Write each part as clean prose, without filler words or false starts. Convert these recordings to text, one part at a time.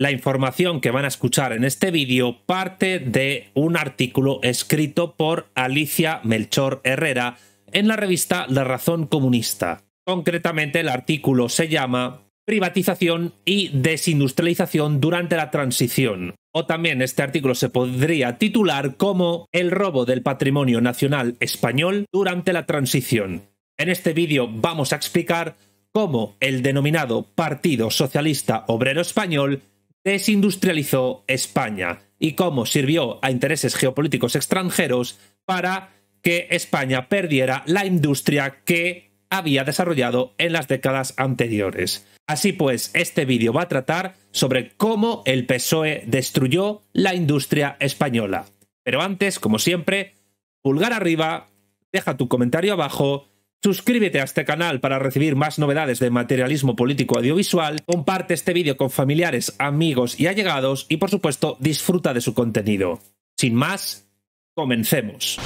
La información que van a escuchar en este vídeo parte de un artículo escrito por Alicia Melchor Herrera en la revista La Razón Comunista. Concretamente, el artículo se llama Privatización y desindustrialización durante la transición. O también este artículo se podría titular como El robo del patrimonio nacional español durante la transición. En este vídeo vamos a explicar cómo el denominado Partido Socialista Obrero Español desindustrializó España y cómo sirvió a intereses geopolíticos extranjeros para que España perdiera la industria que había desarrollado en las décadas anteriores. Así pues, este vídeo va a tratar sobre cómo el PSOE destruyó la industria española. Pero antes, como siempre, pulgar arriba, deja tu comentario abajo, suscríbete a este canal para recibir más novedades de materialismo político audiovisual, comparte este vídeo con familiares, amigos y allegados y, por supuesto, disfruta de su contenido. Sin más, comencemos.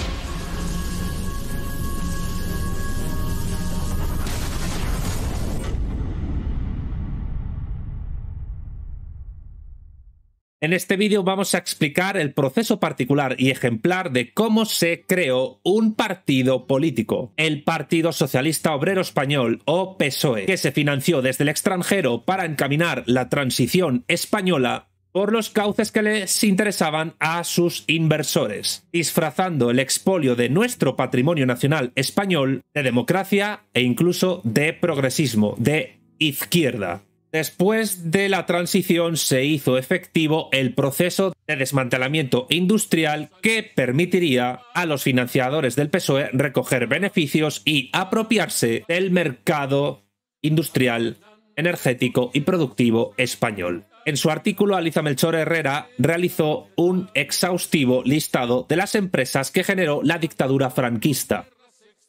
En este vídeo vamos a explicar el proceso particular y ejemplar de cómo se creó un partido político, el Partido Socialista Obrero Español o PSOE, que se financió desde el extranjero para encaminar la transición española por los cauces que les interesaban a sus inversores, disfrazando el expolio de nuestro patrimonio nacional español de democracia e incluso de progresismo, de izquierda. Después de la transición se hizo efectivo el proceso de desmantelamiento industrial que permitiría a los financiadores del PSOE recoger beneficios y apropiarse del mercado industrial, energético y productivo español. En su artículo, Alicia Melchor Herrera realizó un exhaustivo listado de las empresas que generó la dictadura franquista.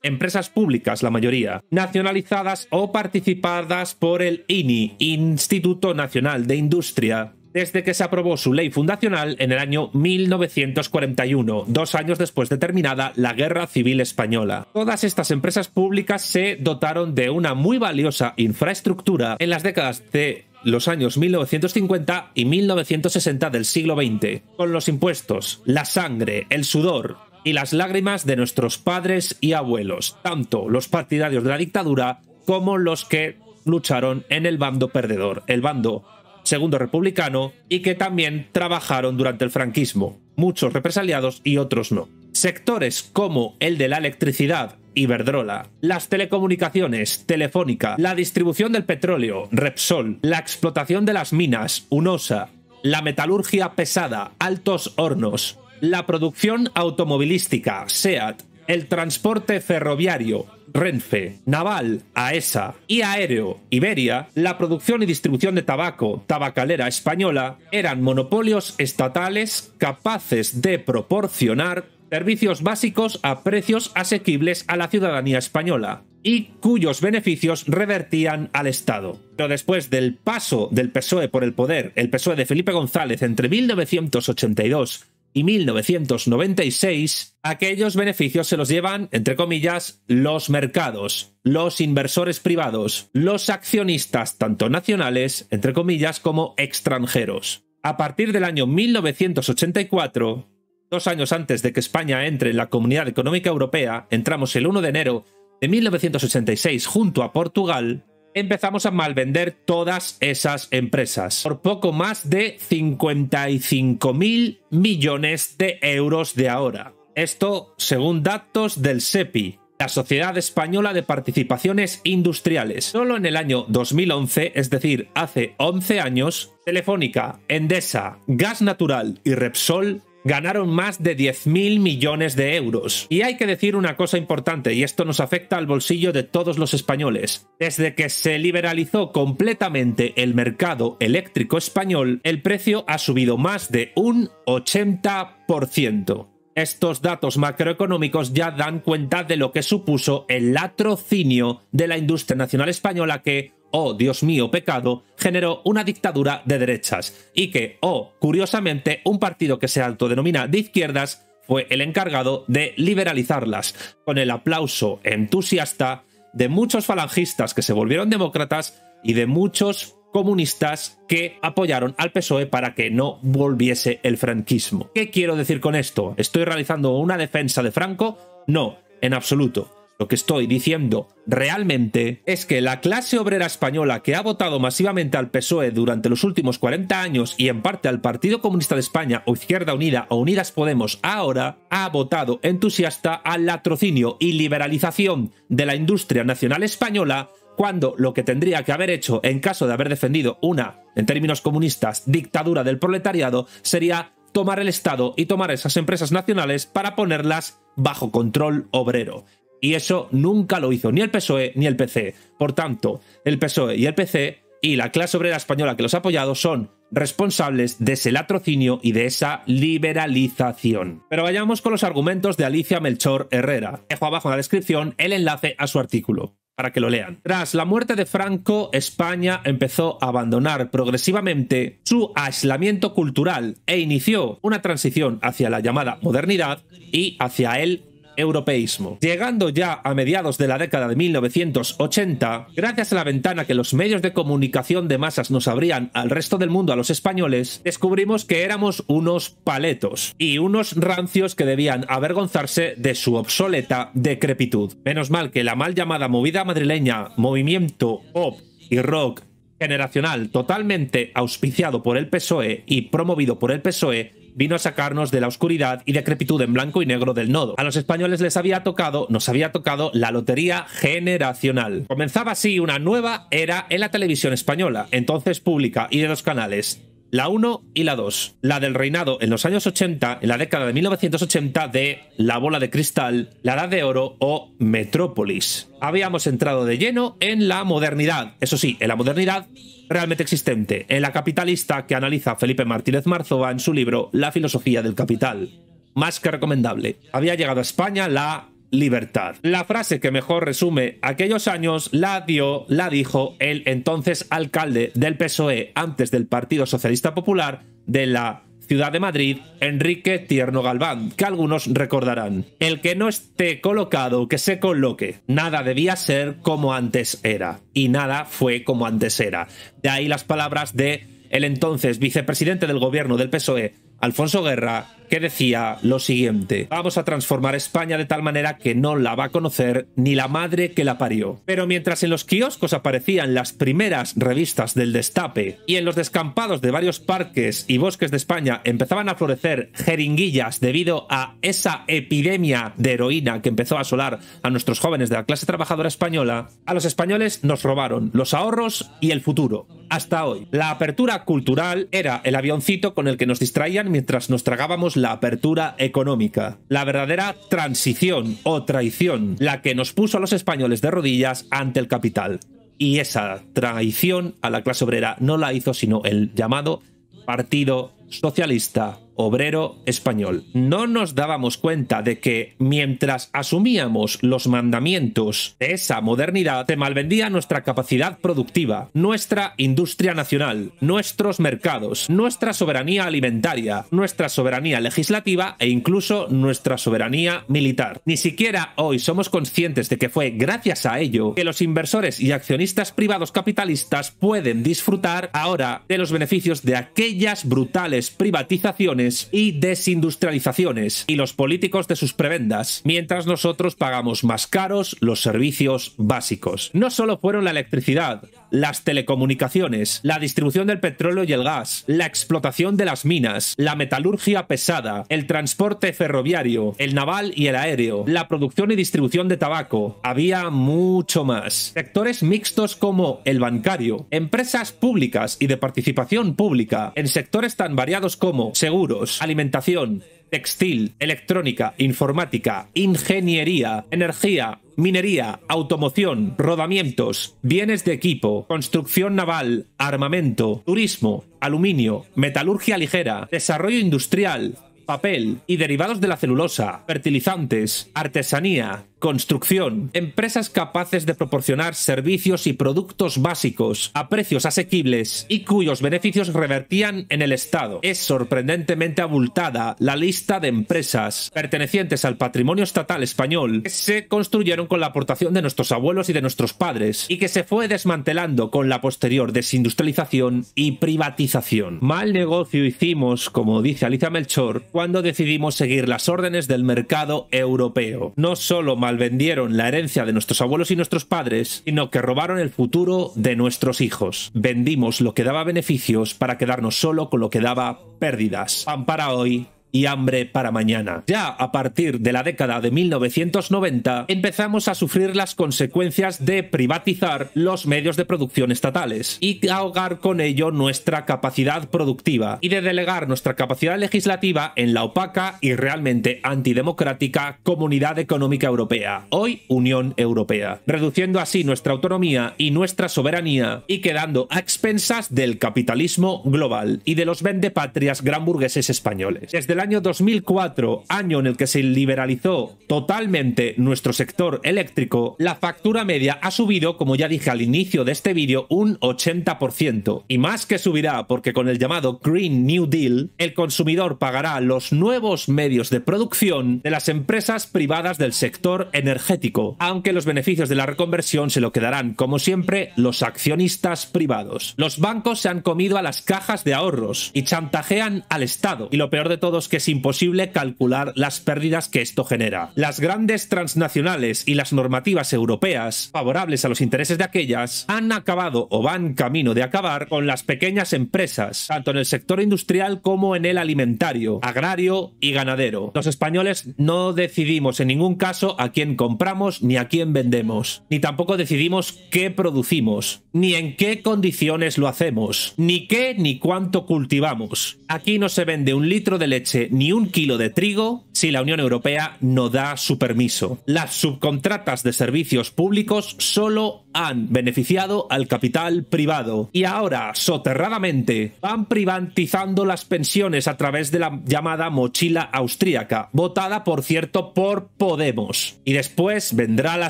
Empresas públicas, la mayoría, nacionalizadas o participadas por el INI, Instituto Nacional de Industria, desde que se aprobó su ley fundacional en el año 1941, 2 años después de terminada la Guerra Civil Española. Todas estas empresas públicas se dotaron de una muy valiosa infraestructura en las décadas de los años 1950 y 1960 del siglo XX, con los impuestos, la sangre, el sudor y las lágrimas de nuestros padres y abuelos, tanto los partidarios de la dictadura como los que lucharon en el bando perdedor, el bando segundo republicano, y que también trabajaron durante el franquismo, muchos represaliados y otros no. Sectores como el de la electricidad, Iberdrola, las telecomunicaciones, Telefónica, la distribución del petróleo, Repsol, la explotación de las minas, Unosa, la metalurgia pesada, Altos Hornos, la producción automovilística, SEAT, el transporte ferroviario, Renfe, naval, AESA y aéreo, Iberia, la producción y distribución de tabaco, Tabacalera Española, eran monopolios estatales capaces de proporcionar servicios básicos a precios asequibles a la ciudadanía española y cuyos beneficios revertían al Estado. Pero después del paso del PSOE por el poder, el PSOE de Felipe González entre 1982 y 1996, aquellos beneficios se los llevan, entre comillas, los mercados, los inversores privados, los accionistas tanto nacionales, entre comillas, como extranjeros. A partir del año 1984, 2 años antes de que España entre en la Comunidad Económica Europea, entramos el 1 de enero de 1986 junto a Portugal, empezamos a malvender todas esas empresas por poco más de 55.000 millones de euros de ahora. Esto según datos del SEPI, la Sociedad Española de Participaciones Industriales. Solo en el año 2011, es decir, hace 11 años, Telefónica, Endesa, Gas Natural y Repsol ganaron más de 10.000 millones de euros. Y hay que decir una cosa importante, y esto nos afecta al bolsillo de todos los españoles. Desde que se liberalizó completamente el mercado eléctrico español, el precio ha subido más de un 80%. Estos datos macroeconómicos ya dan cuenta de lo que supuso el latrocinio de la industria nacional española que, oh Dios mío, pecado, generó una dictadura de derechas y que, oh, curiosamente, un partido que se autodenomina de izquierdas fue el encargado de liberalizarlas, con el aplauso entusiasta de muchos falangistas que se volvieron demócratas y de muchos comunistas que apoyaron al PSOE para que no volviese el franquismo. ¿Qué quiero decir con esto? ¿Estoy realizando una defensa de Franco? No, en absoluto. Lo que estoy diciendo realmente es que la clase obrera española que ha votado masivamente al PSOE durante los últimos 40 años y en parte al Partido Comunista de España o Izquierda Unida o Unidas Podemos ahora, ha votado entusiasta al latrocinio y liberalización de la industria nacional española, cuando lo que tendría que haber hecho en caso de haber defendido una, en términos comunistas, dictadura del proletariado, sería tomar el Estado y tomar esas empresas nacionales para ponerlas bajo control obrero. Y eso nunca lo hizo ni el PSOE ni el PC. Por tanto, el PSOE y el PC y la clase obrera española que los ha apoyado son responsables de ese latrocinio y de esa liberalización. Pero vayamos con los argumentos de Alicia Melchor Herrera. Dejo abajo en la descripción el enlace a su artículo para que lo lean. Tras la muerte de Franco, España empezó a abandonar progresivamente su aislamiento cultural e inició una transición hacia la llamada modernidad y hacia el europeísmo. Llegando ya a mediados de la década de 1980, gracias a la ventana que los medios de comunicación de masas nos abrían al resto del mundo, a los españoles, descubrimos que éramos unos paletos y unos rancios que debían avergonzarse de su obsoleta decrepitud. Menos mal que la mal llamada movida madrileña, movimiento pop y rock generacional totalmente auspiciado por el PSOE y promovido por el PSOE, vino a sacarnos de la oscuridad y decrepitud en blanco y negro del nodo. A los españoles nos había tocado la lotería generacional. Comenzaba así una nueva era en la televisión española, entonces pública y de dos canales. La 1 y la 2. La del reinado en los años 80, en la década de 1980, de La Bola de Cristal, La Edad de Oro o Metrópolis. Habíamos entrado de lleno en la modernidad. Eso sí, en la modernidad realmente existente, en la capitalista que analiza Felipe Martínez Marzoa en su libro La filosofía del capital. Más que recomendable. Había llegado a España la libertad. La frase que mejor resume aquellos años la dijo el entonces alcalde del PSOE antes del Partido Socialista Popular de la Ciudad de Madrid, Enrique Tierno Galván, que algunos recordarán. El que no esté colocado, que se coloque. Nada debía ser como antes era. Y nada fue como antes era. De ahí las palabras de el entonces vicepresidente del gobierno del PSOE, Alfonso Guerra, que decía lo siguiente: vamos a transformar España de tal manera que no la va a conocer ni la madre que la parió. Pero mientras en los kioscos aparecían las primeras revistas del Destape y en los descampados de varios parques y bosques de España empezaban a florecer jeringuillas debido a esa epidemia de heroína que empezó a asolar a nuestros jóvenes de la clase trabajadora española, a los españoles nos robaron los ahorros y el futuro. Hasta hoy. La apertura cultural era el avioncito con el que nos distraían mientras nos tragábamos la apertura económica. La verdadera transición o traición, la que nos puso a los españoles de rodillas ante el capital. Y esa traición a la clase obrera no la hizo sino el llamado Partido Socialista Obrero Español. No nos dábamos cuenta de que mientras asumíamos los mandamientos de esa modernidad, se malvendía nuestra capacidad productiva, nuestra industria nacional, nuestros mercados, nuestra soberanía alimentaria, nuestra soberanía legislativa e incluso nuestra soberanía militar. Ni siquiera hoy somos conscientes de que fue gracias a ello que los inversores y accionistas privados capitalistas pueden disfrutar ahora de los beneficios de aquellas brutales privatizaciones y desindustrializaciones y los políticos de sus prebendas, mientras nosotros pagamos más caros los servicios básicos. No solo fueron la electricidad, las telecomunicaciones, la distribución del petróleo y el gas, la explotación de las minas, la metalurgia pesada, el transporte ferroviario, el naval y el aéreo, la producción y distribución de tabaco. Había mucho más. Sectores mixtos como el bancario, empresas públicas y de participación pública en sectores tan variados como seguros, alimentación, textil, electrónica, informática, ingeniería, energía, minería, automoción, rodamientos, bienes de equipo, construcción naval, armamento, turismo, aluminio, metalurgia ligera, desarrollo industrial, papel y derivados de la celulosa, fertilizantes, artesanía, construcción. Empresas capaces de proporcionar servicios y productos básicos a precios asequibles y cuyos beneficios revertían en el Estado. Es sorprendentemente abultada la lista de empresas pertenecientes al patrimonio estatal español que se construyeron con la aportación de nuestros abuelos y de nuestros padres y que se fue desmantelando con la posterior desindustrialización y privatización. Mal negocio hicimos, como dice Alicia Melchor, cuando decidimos seguir las órdenes del mercado europeo. No solo malvendieron la herencia de nuestros abuelos y nuestros padres, sino que robaron el futuro de nuestros hijos. Vendimos lo que daba beneficios para quedarnos solo con lo que daba pérdidas. Pan para hoy y hambre para mañana. Ya a partir de la década de 1990 empezamos a sufrir las consecuencias de privatizar los medios de producción estatales y ahogar con ello nuestra capacidad productiva y de delegar nuestra capacidad legislativa en la opaca y realmente antidemocrática Comunidad Económica Europea, hoy Unión Europea, reduciendo así nuestra autonomía y nuestra soberanía y quedando a expensas del capitalismo global y de los vendepatrias granburgueses españoles. Desde el año 2004, año en el que se liberalizó totalmente nuestro sector eléctrico, la factura media ha subido, como ya dije al inicio de este vídeo, un 80%. Y más que subirá, porque con el llamado Green New Deal, el consumidor pagará los nuevos medios de producción de las empresas privadas del sector energético, aunque los beneficios de la reconversión se lo quedarán, como siempre, los accionistas privados. Los bancos se han comido a las cajas de ahorros y chantajean al Estado. Y lo peor de todo es que es imposible calcular las pérdidas que esto genera. Las grandes transnacionales y las normativas europeas favorables a los intereses de aquellas han acabado o van camino de acabar con las pequeñas empresas, tanto en el sector industrial como en el alimentario, agrario y ganadero. Los españoles no decidimos en ningún caso a quién compramos ni a quién vendemos, ni tampoco decidimos qué producimos, ni en qué condiciones lo hacemos, ni qué ni cuánto cultivamos. Aquí no se vende un litro de leche ni un kilo de trigo si la Unión Europea no da su permiso. Las subcontratas de servicios públicos solo han beneficiado al capital privado y ahora, soterradamente, van privatizando las pensiones a través de la llamada mochila austríaca, votada, por cierto, por Podemos. Y después vendrá la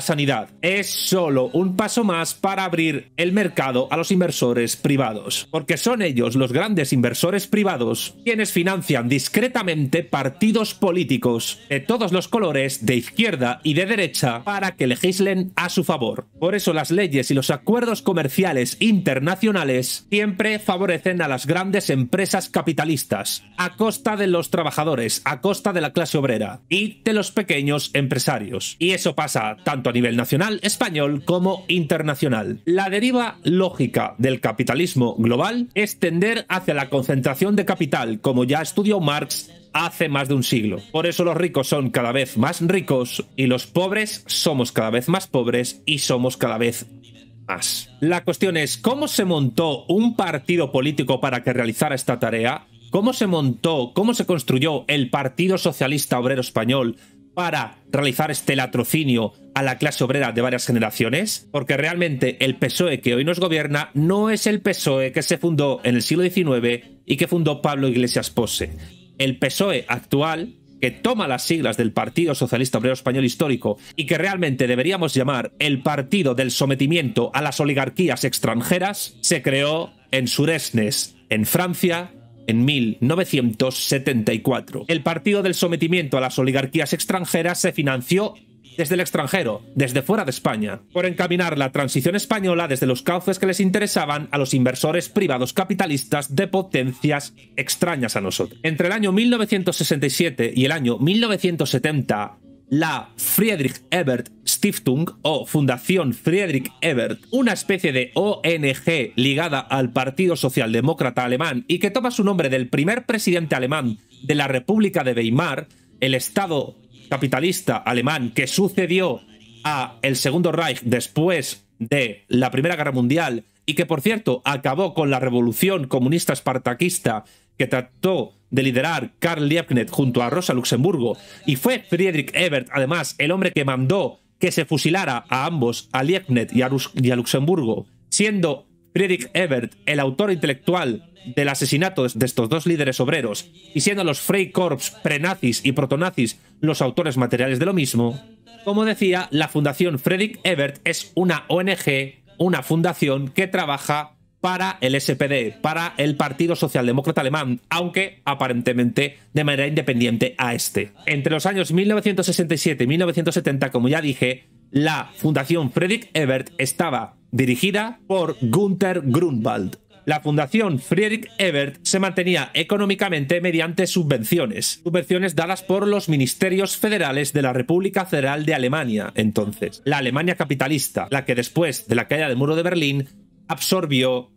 sanidad. Es solo un paso más para abrir el mercado a los inversores privados, porque son ellos, los grandes inversores privados, quienes financian discretamente partidos políticos de todos los colores, de izquierda y de derecha, para que legislen a su favor. Por eso las leyes y los acuerdos comerciales internacionales siempre favorecen a las grandes empresas capitalistas, a costa de los trabajadores, a costa de la clase obrera y de los pequeños empresarios. Y eso pasa tanto a nivel nacional español como internacional. La deriva lógica del capitalismo global es tender hacia la concentración de capital, como ya estudió Marx hace más de un siglo. Por eso los ricos son cada vez más ricos y los pobres somos cada vez más pobres y somos cada vez más. La cuestión es, ¿cómo se montó un partido político para que realizara esta tarea? ¿Cómo se montó, cómo se construyó el Partido Socialista Obrero Español para realizar este latrocinio a la clase obrera de varias generaciones? Porque realmente el PSOE que hoy nos gobierna no es el PSOE que se fundó en el siglo XIX y que fundó Pablo Iglesias Posse. El PSOE actual, que toma las siglas del Partido Socialista Obrero Español Histórico y que realmente deberíamos llamar el Partido del Sometimiento a las Oligarquías Extranjeras, se creó en Suresnes, en Francia, en 1974. El Partido del Sometimiento a las Oligarquías Extranjeras se financió desde el extranjero, desde fuera de España, por encaminar la transición española desde los cauces que les interesaban a los inversores privados capitalistas de potencias extrañas a nosotros. Entre el año 1967 y el año 1970, la Friedrich Ebert Stiftung o Fundación Friedrich Ebert, una especie de ONG ligada al Partido Socialdemócrata Alemán y que toma su nombre del primer presidente alemán de la República de Weimar, el Estado capitalista alemán que sucedió a el Segundo Reich después de la Primera Guerra Mundial y que, por cierto, acabó con la revolución comunista espartaquista que trató de liderar Karl Liebknecht junto a Rosa Luxemburgo, y fue Friedrich Ebert, además, el hombre que mandó que se fusilara a ambos, a Liebknecht y a Luxemburgo, siendo Friedrich Ebert el autor intelectual del asesinato de estos dos líderes obreros y siendo los Freikorps prenazis y protonazis los autores materiales de lo mismo. Como decía, la Fundación Friedrich Ebert es una ONG, una fundación que trabaja para el SPD, para el Partido Socialdemócrata Alemán, aunque aparentemente de manera independiente a este. Entre los años 1967 y 1970, como ya dije, la Fundación Friedrich Ebert estaba dirigida por Günther Grunwald. La Fundación Friedrich Ebert se mantenía económicamente mediante subvenciones dadas por los ministerios federales de la República Federal de Alemania, entonces, la Alemania capitalista, la que después de la caída del muro de Berlín absorbió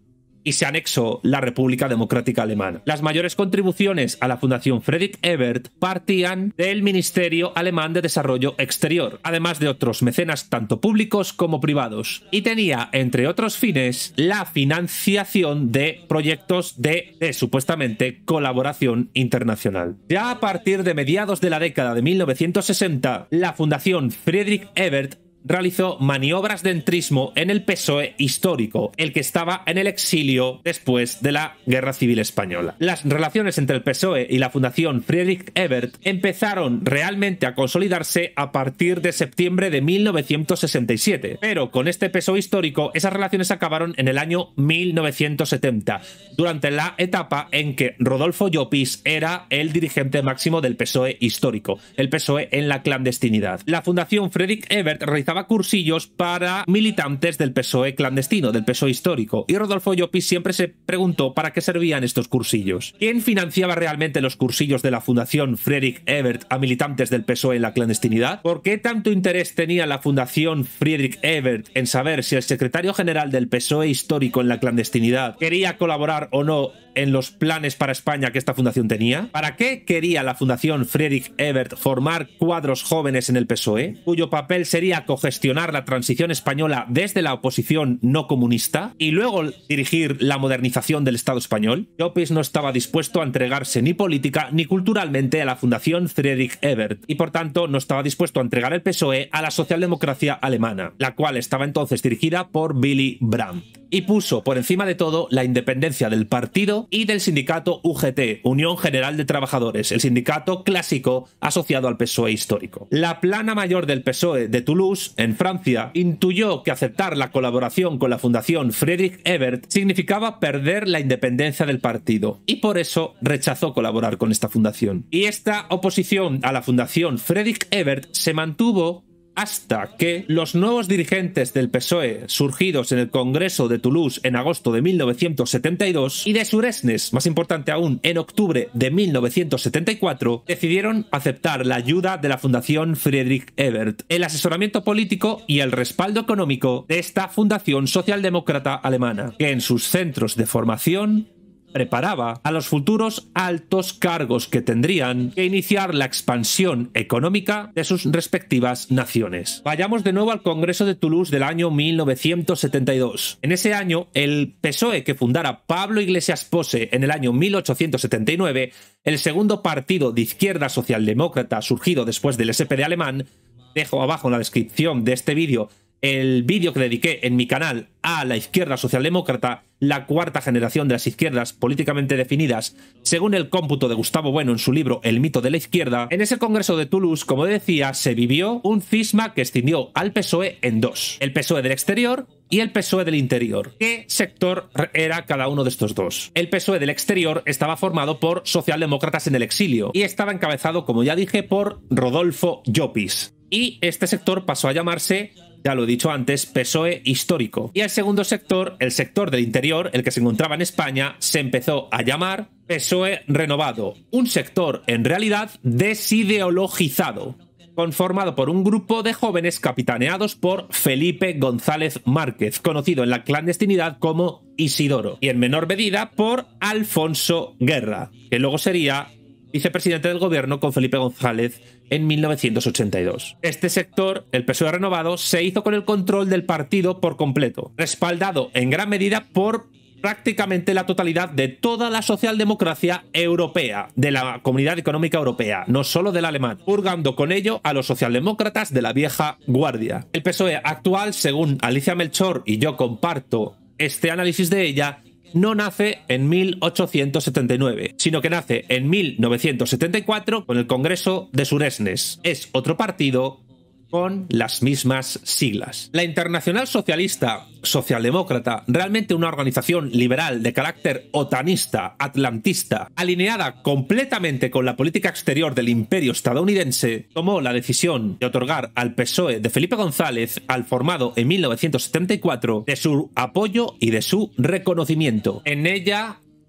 y se anexó la República Democrática Alemana. Las mayores contribuciones a la Fundación Friedrich Ebert partían del Ministerio Alemán de Desarrollo Exterior, además de otros mecenas tanto públicos como privados, y tenía, entre otros fines, la financiación de proyectos de supuestamente colaboración internacional. Ya a partir de mediados de la década de 1960, la Fundación Friedrich Ebert realizó maniobras de entrismo en el PSOE histórico, el que estaba en el exilio después de la Guerra Civil Española. Las relaciones entre el PSOE y la Fundación Friedrich Ebert empezaron realmente a consolidarse a partir de septiembre de 1967, pero con este PSOE histórico esas relaciones acabaron en el año 1970, durante la etapa en que Rodolfo Llopis era el dirigente máximo del PSOE histórico, el PSOE en la clandestinidad. La Fundación Friedrich Ebert realizaba cursillos para militantes del PSOE clandestino, del PSOE histórico, y Rodolfo Llopis siempre se preguntó para qué servían estos cursillos. ¿Quién financiaba realmente los cursillos de la Fundación Friedrich Ebert a militantes del PSOE en la clandestinidad? ¿Por qué tanto interés tenía la Fundación Friedrich Ebert en saber si el secretario general del PSOE histórico en la clandestinidad quería colaborar o no en los planes para España que esta fundación tenía? ¿Para qué quería la Fundación Friedrich Ebert formar cuadros jóvenes en el PSOE, cuyo papel sería cogestionar la transición española desde la oposición no comunista y luego dirigir la modernización del Estado español? Llopis no estaba dispuesto a entregarse ni política ni culturalmente a la Fundación Friedrich Ebert y por tanto no estaba dispuesto a entregar el PSOE a la socialdemocracia alemana, la cual estaba entonces dirigida por Willy Brandt, y puso por encima de todo la independencia del partido y del sindicato UGT, Unión General de Trabajadores, el sindicato clásico asociado al PSOE histórico. La plana mayor del PSOE de Toulouse, en Francia, intuyó que aceptar la colaboración con la Fundación Friedrich Ebert significaba perder la independencia del partido, y por eso rechazó colaborar con esta fundación. Y esta oposición a la Fundación Friedrich Ebert se mantuvo hasta que los nuevos dirigentes del PSOE, surgidos en el Congreso de Toulouse en agosto de 1972, y de Suresnes, más importante aún, en octubre de 1974, decidieron aceptar la ayuda de la Fundación Friedrich Ebert, el asesoramiento político y el respaldo económico de esta fundación socialdemócrata alemana, que en sus centros de formación preparaba a los futuros altos cargos que tendrían que iniciar la expansión económica de sus respectivas naciones. Vayamos de nuevo al Congreso de Toulouse del año 1972. En ese año, el PSOE que fundara Pablo Iglesias Pose en el año 1879, el segundo partido de izquierda socialdemócrata surgido después del SPD alemán, dejo abajo en la descripción de este vídeo el vídeo que dediqué en mi canal a la izquierda socialdemócrata, la cuarta generación de las izquierdas políticamente definidas, según el cómputo de Gustavo Bueno en su libro El mito de la izquierda. En ese congreso de Toulouse, como decía, se vivió un cisma que escindió al PSOE en dos: el PSOE del exterior y el PSOE del interior. ¿Qué sector era cada uno de estos dos? El PSOE del exterior estaba formado por socialdemócratas en el exilio y estaba encabezado, como ya dije, por Rodolfo Llopis. Y este sector pasó a llamarse, ya lo he dicho antes, PSOE histórico. Y el segundo sector, el sector del interior, el que se encontraba en España, se empezó a llamar PSOE renovado. Un sector, en realidad, desideologizado, conformado por un grupo de jóvenes capitaneados por Felipe González Márquez, conocido en la clandestinidad como Isidoro, y en menor medida por Alfonso Guerra, que luego sería vicepresidente del gobierno con Felipe González en 1982. Este sector, el PSOE renovado, se hizo con el control del partido por completo, respaldado en gran medida por prácticamente la totalidad de toda la socialdemocracia europea, de la Comunidad Económica Europea, no solo del alemán, purgando con ello a los socialdemócratas de la vieja guardia. El PSOE actual, según Alicia Melchor, y yo comparto este análisis de ella, no nace en 1879, sino que nace en 1974 con el Congreso de Suresnes. Es otro partido con las mismas siglas. La Internacional Socialista Socialdemócrata, realmente una organización liberal de carácter otanista, atlantista, alineada completamente con la política exterior del imperio estadounidense, tomó la decisión de otorgar al PSOE de Felipe González, al formado en 1974, de su apoyo y de su reconocimiento.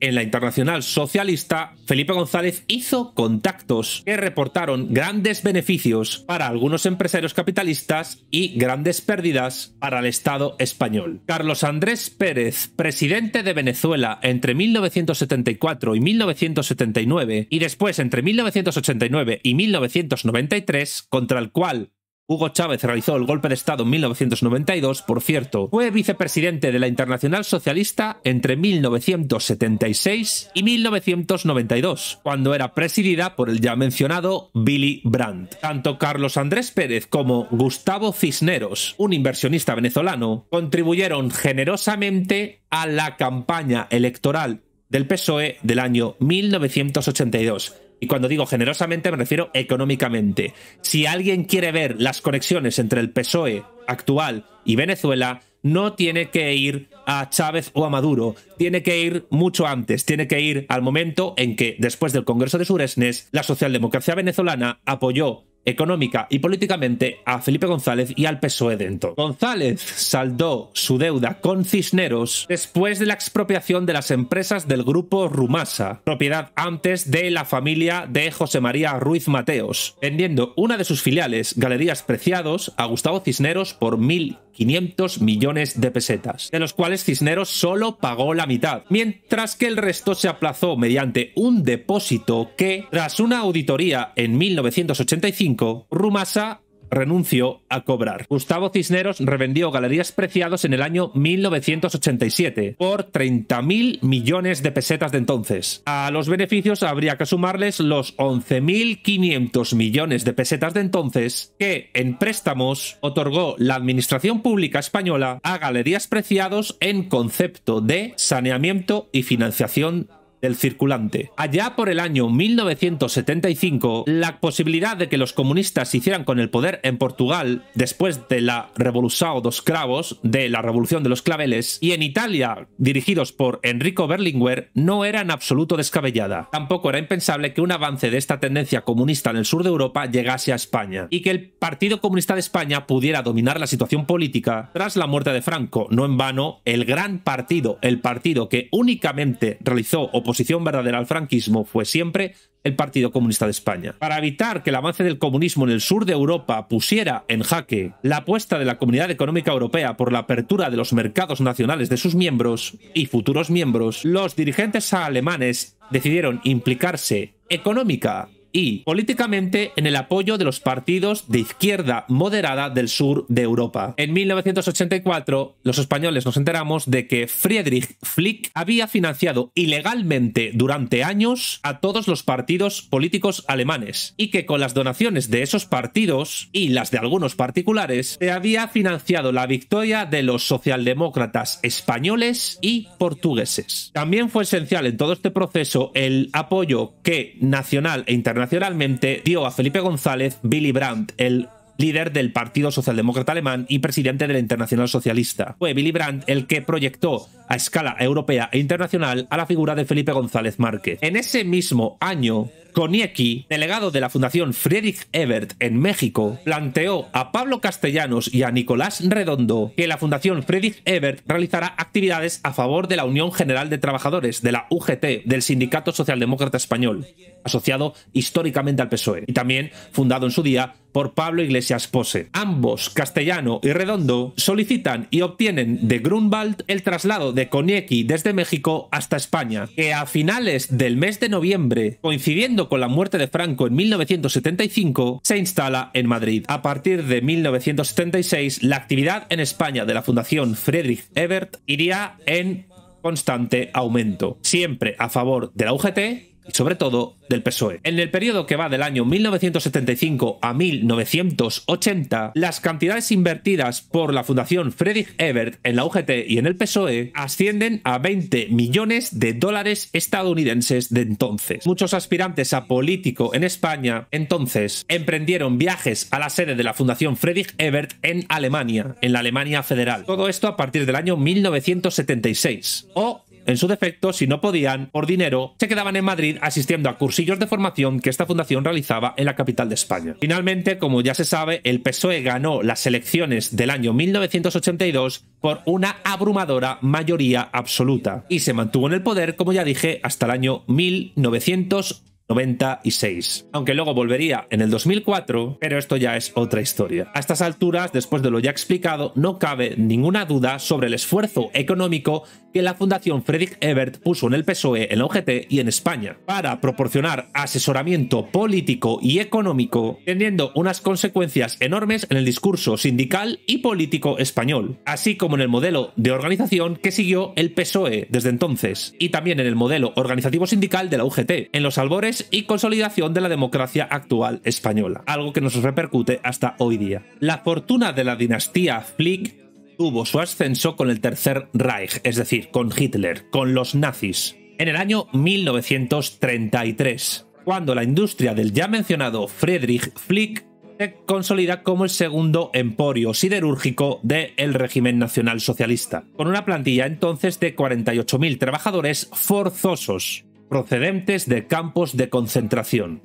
En la Internacional Socialista, Felipe González hizo contactos que reportaron grandes beneficios para algunos empresarios capitalistas y grandes pérdidas para el Estado español. Carlos Andrés Pérez, presidente de Venezuela entre 1974 y 1979 y después entre 1989 y 1993, contra el cual Hugo Chávez realizó el golpe de Estado en 1992, por cierto, fue vicepresidente de la Internacional Socialista entre 1976 y 1992, cuando era presidida por el ya mencionado Willy Brandt. Tanto Carlos Andrés Pérez como Gustavo Cisneros, un inversionista venezolano, contribuyeron generosamente a la campaña electoral del PSOE del año 1982. Y cuando digo generosamente me refiero económicamente. Si alguien quiere ver las conexiones entre el PSOE actual y Venezuela, no tiene que ir a Chávez o a Maduro, tiene que ir mucho antes, tiene que ir al momento en que, después del Congreso de Suresnes, la socialdemocracia venezolana apoyó económica y políticamente a Felipe González y al PSOE dentro. González saldó su deuda con Cisneros después de la expropiación de las empresas del grupo Rumasa, propiedad antes de la familia de José María Ruiz Mateos, vendiendo una de sus filiales, Galerías Preciados, a Gustavo Cisneros por 1.500 millones de pesetas, de los cuales Cisneros solo pagó la mitad, mientras que el resto se aplazó mediante un depósito que, tras una auditoría en 1985, Rumasa renunció a cobrar. Gustavo Cisneros revendió Galerías Preciados en el año 1987 por 30.000 millones de pesetas de entonces. A los beneficios habría que sumarles los 11.500 millones de pesetas de entonces que en préstamos otorgó la Administración Pública Española a Galerías Preciados en concepto de saneamiento y financiación del circulante. Allá por el año 1975, la posibilidad de que los comunistas se hicieran con el poder en Portugal después de la Revolução dos Cravos, de la Revolución de los Claveles, y en Italia, dirigidos por Enrico Berlinguer, no era en absoluto descabellada. Tampoco era impensable que un avance de esta tendencia comunista en el sur de Europa llegase a España, y que el Partido Comunista de España pudiera dominar la situación política tras la muerte de Franco. No en vano, el gran partido, el partido que únicamente realizó oposición verdadera al franquismo, fue siempre el Partido Comunista de España. Para evitar que el avance del comunismo en el sur de Europa pusiera en jaque la apuesta de la Comunidad Económica Europea por la apertura de los mercados nacionales de sus miembros y futuros miembros, los dirigentes alemanes decidieron implicarse económica y políticamente en el apoyo de los partidos de izquierda moderada del sur de Europa. En 1984, los españoles nos enteramos de que Friedrich Flick había financiado ilegalmente durante años a todos los partidos políticos alemanes y que con las donaciones de esos partidos y las de algunos particulares se había financiado la victoria de los socialdemócratas españoles y portugueses. También fue esencial en todo este proceso el apoyo que nacional e internacionalmente dio a Felipe González Willy Brandt, el líder del Partido Socialdemócrata Alemán y presidente de la Internacional Socialista. Fue Willy Brandt el que proyectó a escala europea e internacional a la figura de Felipe González Márquez. En ese mismo año, Koniecki, delegado de la Fundación Friedrich Ebert en México, planteó a Pablo Castellanos y a Nicolás Redondo que la Fundación Friedrich Ebert realizará actividades a favor de la Unión General de Trabajadores, de la UGT, del Sindicato Socialdemócrata Español, asociado históricamente al PSOE, y también fundado en su día por Pablo Iglesias Pose. Ambos, Castellano y Redondo, solicitan y obtienen de Grunwald el traslado de Koniecki desde México hasta España, que a finales del mes de noviembre, coincidiendo con la muerte de Franco en 1975, se instala en Madrid. A partir de 1976, la actividad en España de la Fundación Friedrich Ebert iría en constante aumento, siempre a favor de la UGT y sobre todo del PSOE. En el periodo que va del año 1975 a 1980, las cantidades invertidas por la Fundación Friedrich Ebert en la UGT y en el PSOE ascienden a 20 millones de dólares estadounidenses de entonces. Muchos aspirantes a político en España entonces emprendieron viajes a la sede de la Fundación Friedrich Ebert en Alemania, en la Alemania federal. Todo esto a partir del año 1976. O en su defecto, si no podían, por dinero, se quedaban en Madrid asistiendo a cursillos de formación que esta fundación realizaba en la capital de España. Finalmente, como ya se sabe, el PSOE ganó las elecciones del año 1982 por una abrumadora mayoría absoluta y se mantuvo en el poder, como ya dije, hasta el año 1996. Aunque luego volvería en el 2004, pero esto ya es otra historia. A estas alturas, después de lo ya explicado, no cabe ninguna duda sobre el esfuerzo económico que la Fundación Friedrich Ebert puso en el PSOE, en la UGT y en España para proporcionar asesoramiento político y económico, teniendo unas consecuencias enormes en el discurso sindical y político español, así como en el modelo de organización que siguió el PSOE desde entonces, y también en el modelo organizativo sindical de la UGT, en los albores y consolidación de la democracia actual española, algo que nos repercute hasta hoy día. La fortuna de la dinastía Flick tuvo su ascenso con el Tercer Reich, es decir, con Hitler, con los nazis, en el año 1933, cuando la industria del ya mencionado Friedrich Flick se consolida como el segundo emporio siderúrgico del régimen nacionalsocialista, con una plantilla entonces de 48.000 trabajadores forzosos, procedentes de campos de concentración.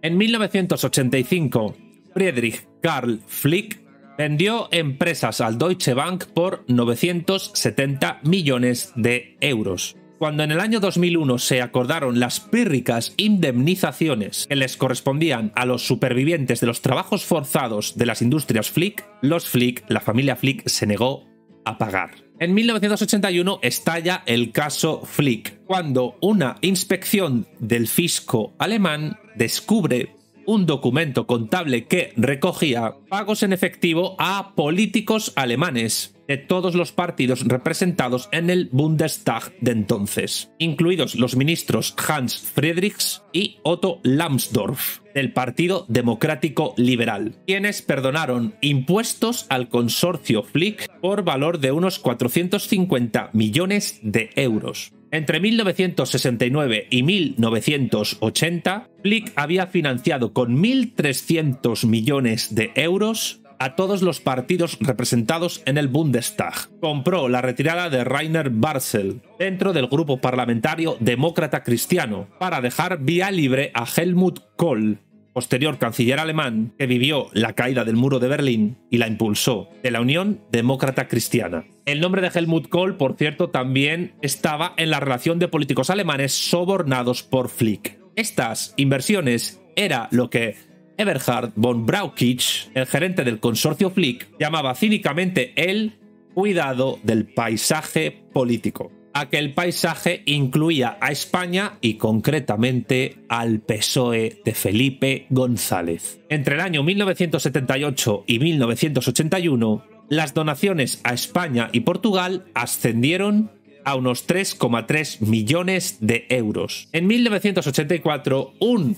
En 1985, Friedrich Karl Flick vendió empresas al Deutsche Bank por 970 millones de euros. Cuando en el año 2001 se acordaron las pírricas indemnizaciones que les correspondían a los supervivientes de los trabajos forzados de las industrias Flick, los Flick, la familia Flick, se negó a pagar. En 1981 estalla el caso Flick, cuando una inspección del fisco alemán descubre un documento contable que recogía pagos en efectivo a políticos alemanes de todos los partidos representados en el Bundestag de entonces, incluidos los ministros Hans Friedrichs y Otto Lambsdorff, del Partido Democrático Liberal, quienes perdonaron impuestos al consorcio Flick por valor de unos 450 millones de euros. Entre 1969 y 1980, Flick había financiado con 1.300 millones de euros a todos los partidos representados en el Bundestag. Compró la retirada de Rainer Barzel dentro del grupo parlamentario demócrata cristiano para dejar vía libre a Helmut Kohl, posterior canciller alemán que vivió la caída del muro de Berlín y la impulsó, de la Unión Demócrata Cristiana. El nombre de Helmut Kohl, por cierto, también estaba en la relación de políticos alemanes sobornados por Flick. Estas inversiones era lo que Eberhard von Brauchitsch, el gerente del consorcio Flick, llamaba cínicamente el cuidado del paisaje político. Aquel paisaje incluía a España y concretamente al PSOE de Felipe González. Entre el año 1978 y 1981, las donaciones a España y Portugal ascendieron a unos 3,3 millones de euros. En 1984, un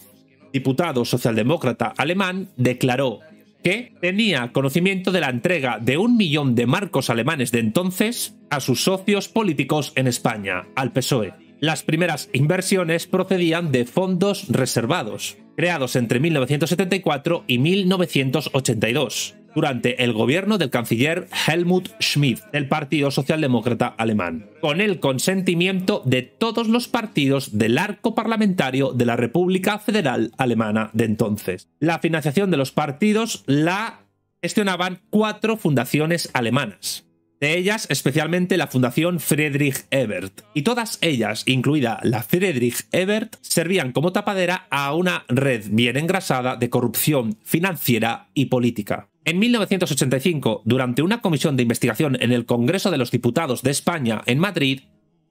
diputado socialdemócrata alemán declaró que tenía conocimiento de la entrega de 1 millón de marcos alemanes de entonces a sus socios políticos en España, al PSOE. Las primeras inversiones procedían de fondos reservados, creados entre 1974 y 1982, durante el gobierno del canciller Helmut Schmidt, del Partido Socialdemócrata Alemán, con el consentimiento de todos los partidos del arco parlamentario de la República Federal Alemana de entonces. La financiación de los partidos la gestionaban 4 fundaciones alemanas, de ellas especialmente la Fundación Friedrich Ebert, y todas ellas, incluida la Friedrich Ebert, servían como tapadera a una red bien engrasada de corrupción financiera y política. En 1985, durante una comisión de investigación en el Congreso de los Diputados de España en Madrid,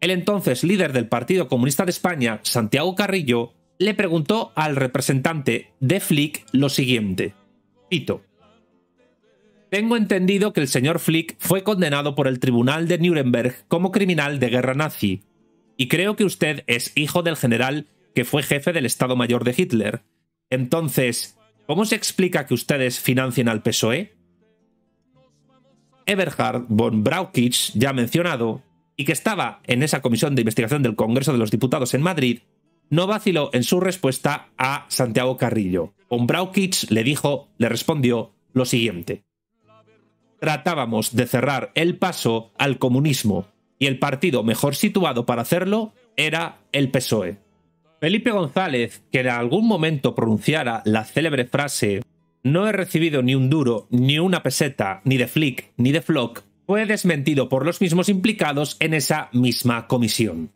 el entonces líder del Partido Comunista de España, Santiago Carrillo, le preguntó al representante de Flick lo siguiente. Cito: tengo entendido que el señor Flick fue condenado por el Tribunal de Nuremberg como criminal de guerra nazi, y creo que usted es hijo del general que fue jefe del Estado Mayor de Hitler. Entonces, ¿cómo se explica que ustedes financien al PSOE? Eberhard von Brauchitsch, ya mencionado, y que estaba en esa comisión de investigación del Congreso de los Diputados en Madrid, no vaciló en su respuesta a Santiago Carrillo. Von Brauchitsch le respondió lo siguiente: tratábamos de cerrar el paso al comunismo y el partido mejor situado para hacerlo era el PSOE. Felipe González, que en algún momento pronunciara la célebre frase «No he recibido ni un duro, ni una peseta, ni de Flick, ni de Flock», fue desmentido por los mismos implicados en esa misma comisión.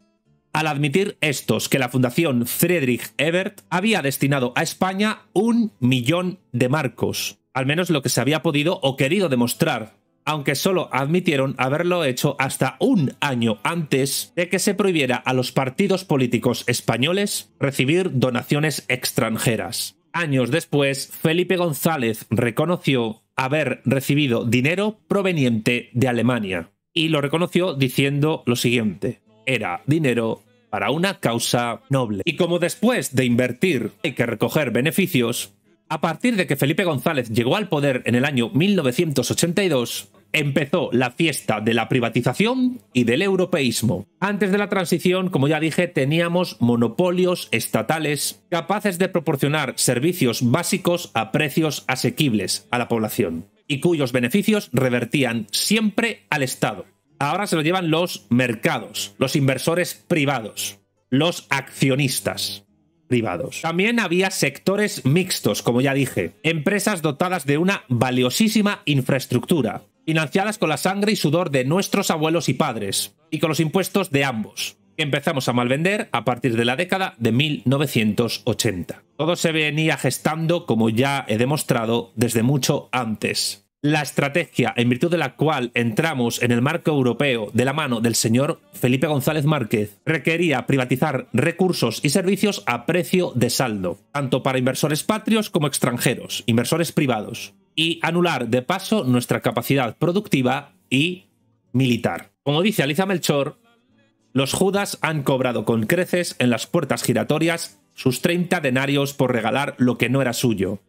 Al admitir estos que la Fundación Friedrich Ebert había destinado a España 1 millón de marcos, al menos lo que se había podido o querido demostrar, aunque solo admitieron haberlo hecho hasta un año antes de que se prohibiera a los partidos políticos españoles recibir donaciones extranjeras. Años después, Felipe González reconoció haber recibido dinero proveniente de Alemania, y lo reconoció diciendo lo siguiente: era dinero para una causa noble. Y como después de invertir hay que recoger beneficios, a partir de que Felipe González llegó al poder en el año 1982, empezó la fiesta de la privatización y del europeísmo. Antes de la transición, como ya dije, teníamos monopolios estatales capaces de proporcionar servicios básicos a precios asequibles a la población y cuyos beneficios revertían siempre al Estado. Ahora se lo llevan los mercados, los inversores privados, los accionistas privados. También había sectores mixtos, como ya dije, empresas dotadas de una valiosísima infraestructura, financiadas con la sangre y sudor de nuestros abuelos y padres, y con los impuestos de ambos, que empezamos a malvender a partir de la década de 1980. Todo se venía gestando, como ya he demostrado, desde mucho antes. La estrategia en virtud de la cual entramos en el marco europeo de la mano del señor Felipe González Márquez requería privatizar recursos y servicios a precio de saldo, tanto para inversores patrios como extranjeros, inversores privados, y anular de paso nuestra capacidad productiva y militar. Como dice Alicia Melchor, los Judas han cobrado con creces en las puertas giratorias sus 30 denarios por regalar lo que no era suyo.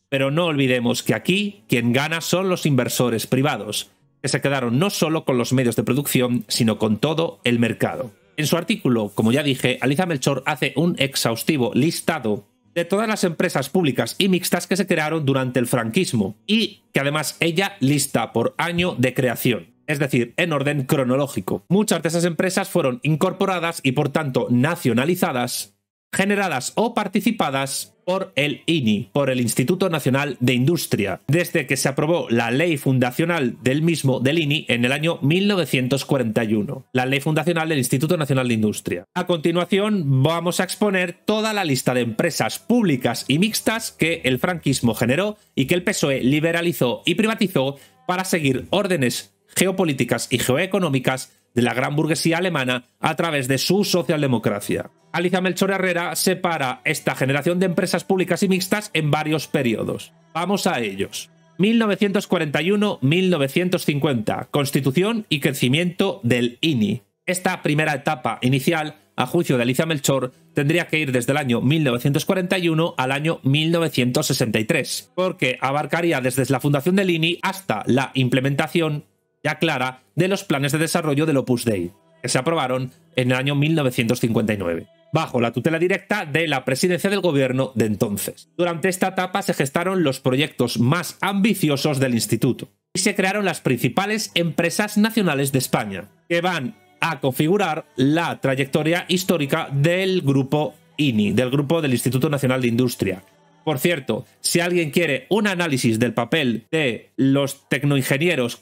Pero no olvidemos que aquí quien gana son los inversores privados, que se quedaron no solo con los medios de producción, sino con todo el mercado. En su artículo, como ya dije, Alicia Melchor hace un exhaustivo listado de todas las empresas públicas y mixtas que se crearon durante el franquismo, y que además ella lista por año de creación, es decir, en orden cronológico. Muchas de esas empresas fueron incorporadas y por tanto nacionalizadas, generadas o participadas por el INI, por el Instituto Nacional de Industria, desde que se aprobó la ley fundacional del mismo, del INI, en el año 1941, la ley fundacional del Instituto Nacional de Industria. A continuación vamos a exponer toda la lista de empresas públicas y mixtas que el franquismo generó y que el PSOE liberalizó y privatizó para seguir órdenes geopolíticas y geoeconómicas de la gran burguesía alemana a través de su socialdemocracia. Alicia Melchor Herrera separa esta generación de empresas públicas y mixtas en varios periodos. Vamos a ellos. 1941-1950, constitución y crecimiento del INI. Esta primera etapa inicial, a juicio de Alicia Melchor, tendría que ir desde el año 1941 al año 1963, porque abarcaría desde la fundación del INI hasta la implementación ya clara de los planes de desarrollo del Opus Dei, que se aprobaron en el año 1959, bajo la tutela directa de la presidencia del gobierno de entonces. Durante esta etapa se gestaron los proyectos más ambiciosos del instituto y se crearon las principales empresas nacionales de España, que van a configurar la trayectoria histórica del grupo INI, del grupo del Instituto Nacional de Industria. Por cierto, si alguien quiere un análisis del papel de los tecnoingenieros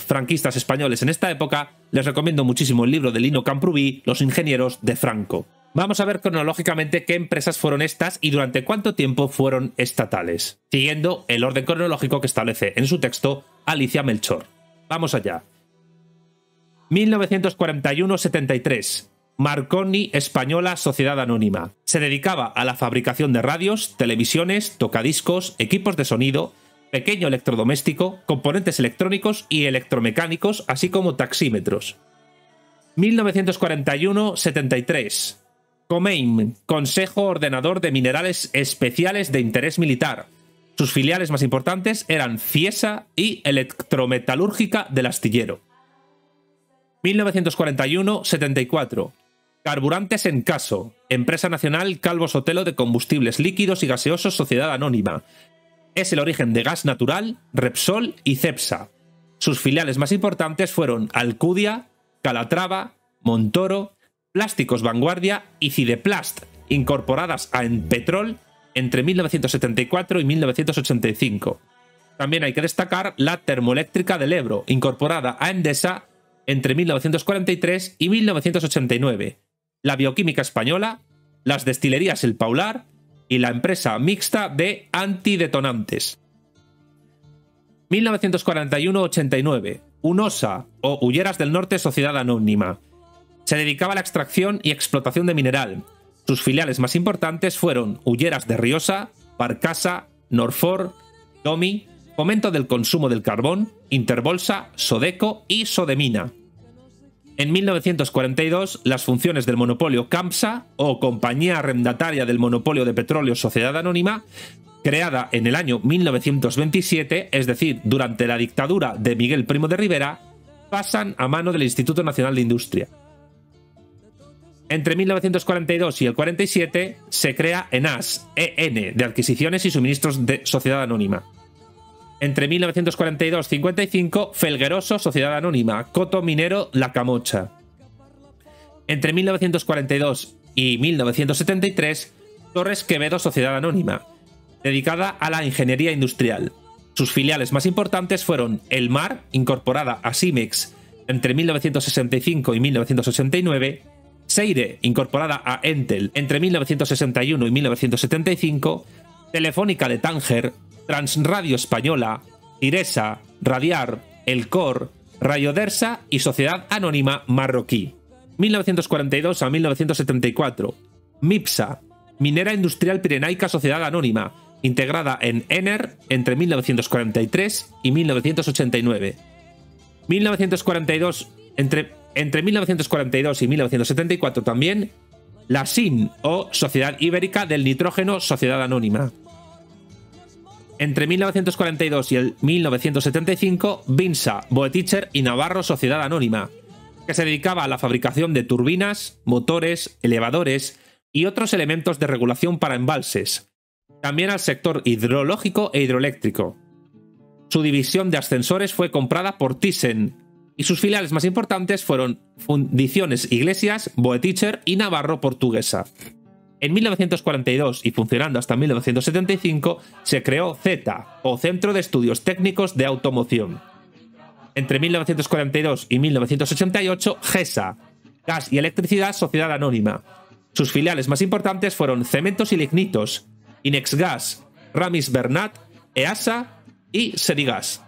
franquistas españoles en esta época, les recomiendo muchísimo el libro de Lino Camprubí, Los ingenieros de Franco. Vamos a ver cronológicamente qué empresas fueron estas y durante cuánto tiempo fueron estatales, siguiendo el orden cronológico que establece en su texto Alicia Melchor. Vamos allá. 1941-73. Marconi Española Sociedad Anónima. Se dedicaba a la fabricación de radios, televisiones, tocadiscos, equipos de sonido, pequeño electrodoméstico, componentes electrónicos y electromecánicos, así como taxímetros. 1941-73. Comeim, Consejo Ordenador de Minerales Especiales de Interés Militar. Sus filiales más importantes eran Fiesa y Electrometalúrgica del Astillero. 1941-74. Carburantes en Caso, Empresa Nacional Calvo Sotelo de Combustibles Líquidos y Gaseosos Sociedad Anónima. Es el origen de Gas Natural, Repsol y Cepsa. Sus filiales más importantes fueron Alcudia, Calatrava, Montoro, Plásticos Vanguardia y Cideplast, incorporadas a Enpetrol entre 1974 y 1985. También hay que destacar la Termoeléctrica del Ebro, incorporada a Endesa entre 1943 y 1989, la Bioquímica Española, las destilerías El Paular y la empresa mixta de antidetonantes. 1941-89, UNOSA o Hulleras del Norte Sociedad Anónima. Se dedicaba a la extracción y explotación de mineral. Sus filiales más importantes fueron Hulleras de Riosa, Barcasa, Norfor, Domi, Fomento del Consumo del Carbón, Interbolsa, Sodeco y Sodemina. En 1942, las funciones del monopolio CAMSA, o Compañía Arrendataria del Monopolio de Petróleo Sociedad Anónima, creada en el año 1927, es decir, durante la dictadura de Miguel Primo de Rivera, pasan a mano del Instituto Nacional de Industria. Entre 1942 y el 47 se crea ENAS, EN, de Adquisiciones y Suministros de Sociedad Anónima. Entre 1942-55, Felgueroso Sociedad Anónima, Coto Minero La Camocha. Entre 1942 y 1973, Torres Quevedo Sociedad Anónima, dedicada a la ingeniería industrial. Sus filiales más importantes fueron El Mar, incorporada a Simex entre 1965 y 1969, Seire, incorporada a Entel entre 1961 y 1975, Telefónica de Tánger, Transradio Española, Iresa, Radiar, El Cor, Rayodersa y Sociedad Anónima Marroquí. 1942 a 1974. MIPSA, Minera Industrial Pirenaica Sociedad Anónima, integrada en Ener entre 1943 y 1989. 1942, entre 1942 y 1974 también, la SIN o Sociedad Ibérica del Nitrógeno Sociedad Anónima. Entre 1942 y el 1975, Vinsa, Boeticher y Navarro Sociedad Anónima, que se dedicaba a la fabricación de turbinas, motores, elevadores y otros elementos de regulación para embalses, también al sector hidrológico e hidroeléctrico. Su división de ascensores fue comprada por Thyssen, y sus filiales más importantes fueron Fundiciones Iglesias, Boeticher y Navarro Portuguesa. En 1942 y funcionando hasta 1975 se creó ZETA, o Centro de Estudios Técnicos de Automoción. Entre 1942 y 1988, GESA, Gas y Electricidad Sociedad Anónima. Sus filiales más importantes fueron Cementos y Lignitos, Inexgas, Ramis Bernat, EASA y Serigas.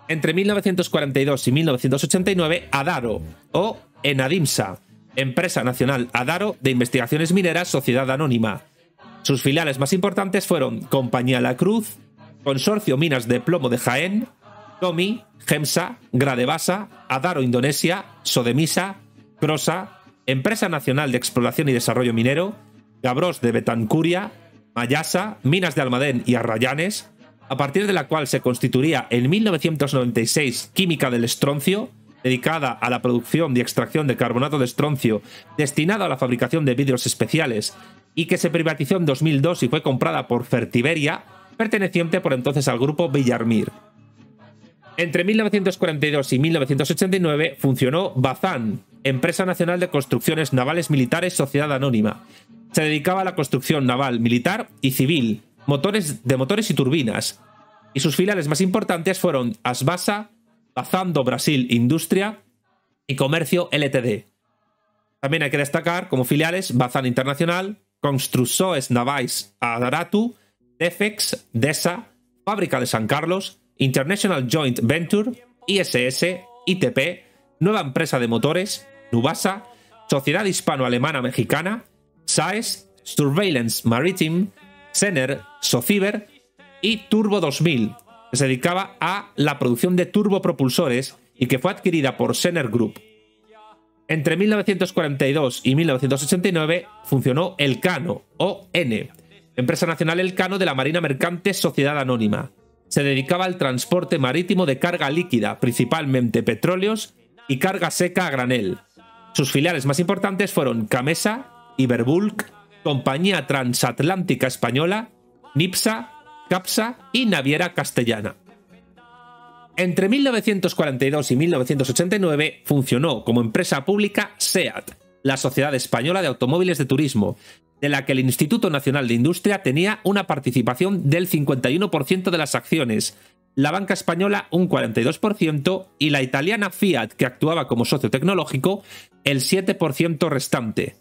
Entre 1942 y 1989, Adaro, o Enadimsa, Empresa Nacional Adaro de Investigaciones Mineras Sociedad Anónima. Sus filiales más importantes fueron Compañía La Cruz, Consorcio Minas de Plomo de Jaén, Tomi, Gemsa, Gradevasa, Adaro Indonesia, Sodemisa, Crosa, Empresa Nacional de Exploración y Desarrollo Minero, Gabros de Betancuria, Mayasa, Minas de Almadén y Arrayanes, a partir de la cual se constituiría en 1996 Química del Estroncio, dedicada a la producción y extracción de carbonato de estroncio, destinado a la fabricación de vidrios especiales, y que se privatizó en 2002 y fue comprada por Fertiberia, perteneciente por entonces al grupo Villarmir. Entre 1942 y 1989 funcionó Bazán, Empresa Nacional de Construcciones Navales Militares Sociedad Anónima. Se dedicaba a la construcción naval, militar y civil, motores y turbinas, y sus filiales más importantes fueron Asbasa, Bazán do Brasil Industria y Comercio Ltd. También hay que destacar como filiales Bazán Internacional, Construções Navais Adaratu, Defex, DESA, Fábrica de San Carlos, International Joint Venture, ISS, ITP, Nueva Empresa de Motores, Nubasa, Sociedad Hispano-Alemana Mexicana, SAES, Surveillance Maritime, Sener, Sociber y Turbo 2000, que se dedicaba a la producción de turbopropulsores y que fue adquirida por Sener Group. Entre 1942 y 1989 funcionó Elcano, ON, empresa nacional Elcano de la Marina Mercante Sociedad Anónima. Se dedicaba al transporte marítimo de carga líquida, principalmente petróleos, y carga seca a granel. Sus filiales más importantes fueron Camesa, Iberbulk, Compañía Transatlántica Española, Nipsa, Capsa y Naviera Castellana. Entre 1942 y 1989 funcionó como empresa pública SEAT, la Sociedad Española de Automóviles de Turismo, de la que el Instituto Nacional de Industria tenía una participación del 51% de las acciones, la banca española un 42% y la italiana Fiat, que actuaba como socio tecnológico, el 7% restante.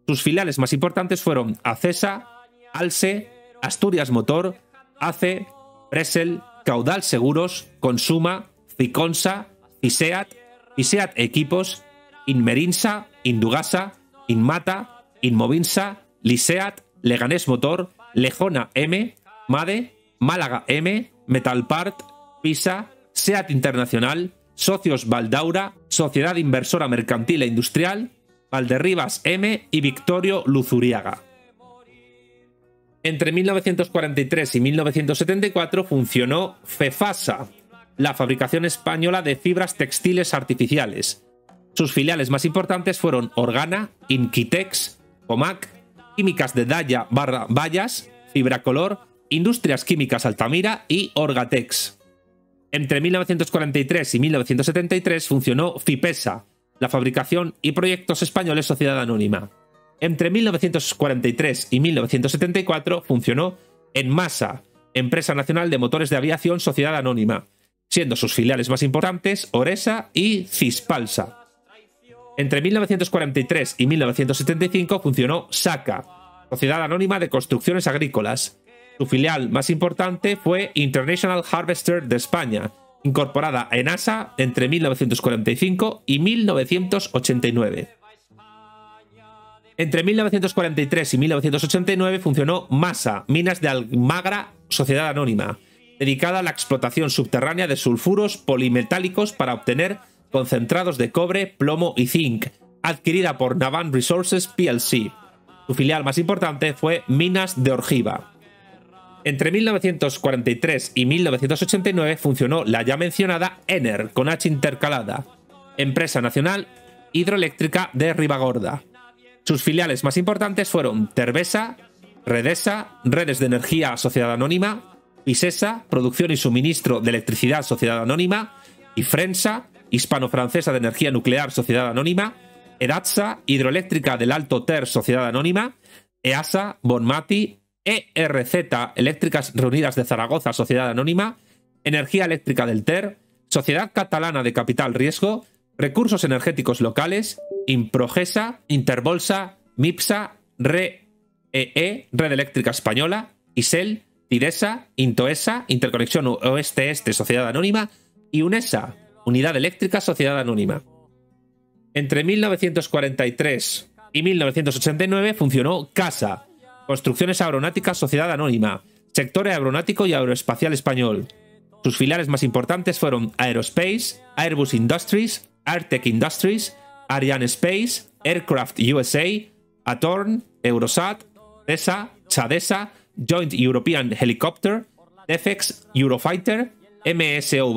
Sus filiales más importantes fueron Acesa, Alse, Asturias Motor, ACE, Bresel, Caudal Seguros, Consuma, Ficonsa, Fiseat, Fiseat Equipos, Inmerinsa, Indugasa, Inmata, Inmovinsa, Liseat, Leganés Motor, Lejona M, Made, Málaga M, Metalpart, Pisa, Seat Internacional, Socios Valdaura, Sociedad Inversora Mercantil e Industrial, Valderribas M y Victorio Luzuriaga. Entre 1943 y 1974 funcionó Fefasa, la fabricación española de fibras textiles artificiales. Sus filiales más importantes fueron Organa, Inquitex, Comac, Químicas de Daya Vallas, Fibracolor, Industrias Químicas Altamira y Orgatex. Entre 1943 y 1973 funcionó Fipesa, la fabricación y proyectos españoles Sociedad Anónima. Entre 1943 y 1974 funcionó Enmasa, empresa nacional de motores de aviación Sociedad Anónima, siendo sus filiales más importantes Oresa y Cispalsa. Entre 1943 y 1975 funcionó SACA, Sociedad Anónima de Construcciones Agrícolas. Su filial más importante fue International Harvester de España, incorporada en ASA entre 1945 y 1989. Entre 1943 y 1989 funcionó MASA, Minas de Almagra Sociedad Anónima, dedicada a la explotación subterránea de sulfuros polimetálicos para obtener concentrados de cobre, plomo y zinc, adquirida por Navan Resources plc. Su filial más importante fue Minas de Orgiva. Entre 1943 y 1989 funcionó la ya mencionada ENER, con H intercalada, empresa nacional hidroeléctrica de Ribagorda. Sus filiales más importantes fueron Tervesa, Redesa, Redes de Energía Sociedad Anónima, Pisesa, Producción y Suministro de Electricidad Sociedad Anónima, Ifrensa, Hispano-Francesa de Energía Nuclear Sociedad Anónima, Edatsa, Hidroeléctrica del Alto Ter Sociedad Anónima, EASA, Bonmati, ERZ, Eléctricas Reunidas de Zaragoza Sociedad Anónima, Energía Eléctrica del Ter, Sociedad Catalana de Capital Riesgo, Recursos Energéticos Locales, Improgesa, Interbolsa, MIPSA, REE, Red Eléctrica Española, ISEL, Tidesa, Intoesa, Interconexión Oeste-Este Sociedad Anónima y UNESA, Unidad Eléctrica Sociedad Anónima. Entre 1943 y 1989 funcionó CASA, Construcciones Aeronáuticas Sociedad Anónima, sector aeronáutico y aeroespacial español. Sus filiales más importantes fueron Aerospace, Airbus Industries, Airtech Industries, Ariane Space, Aircraft USA, Atorn, Eurosat, DESA, Chadesa, Joint European Helicopter, Defex, Eurofighter, MSOW,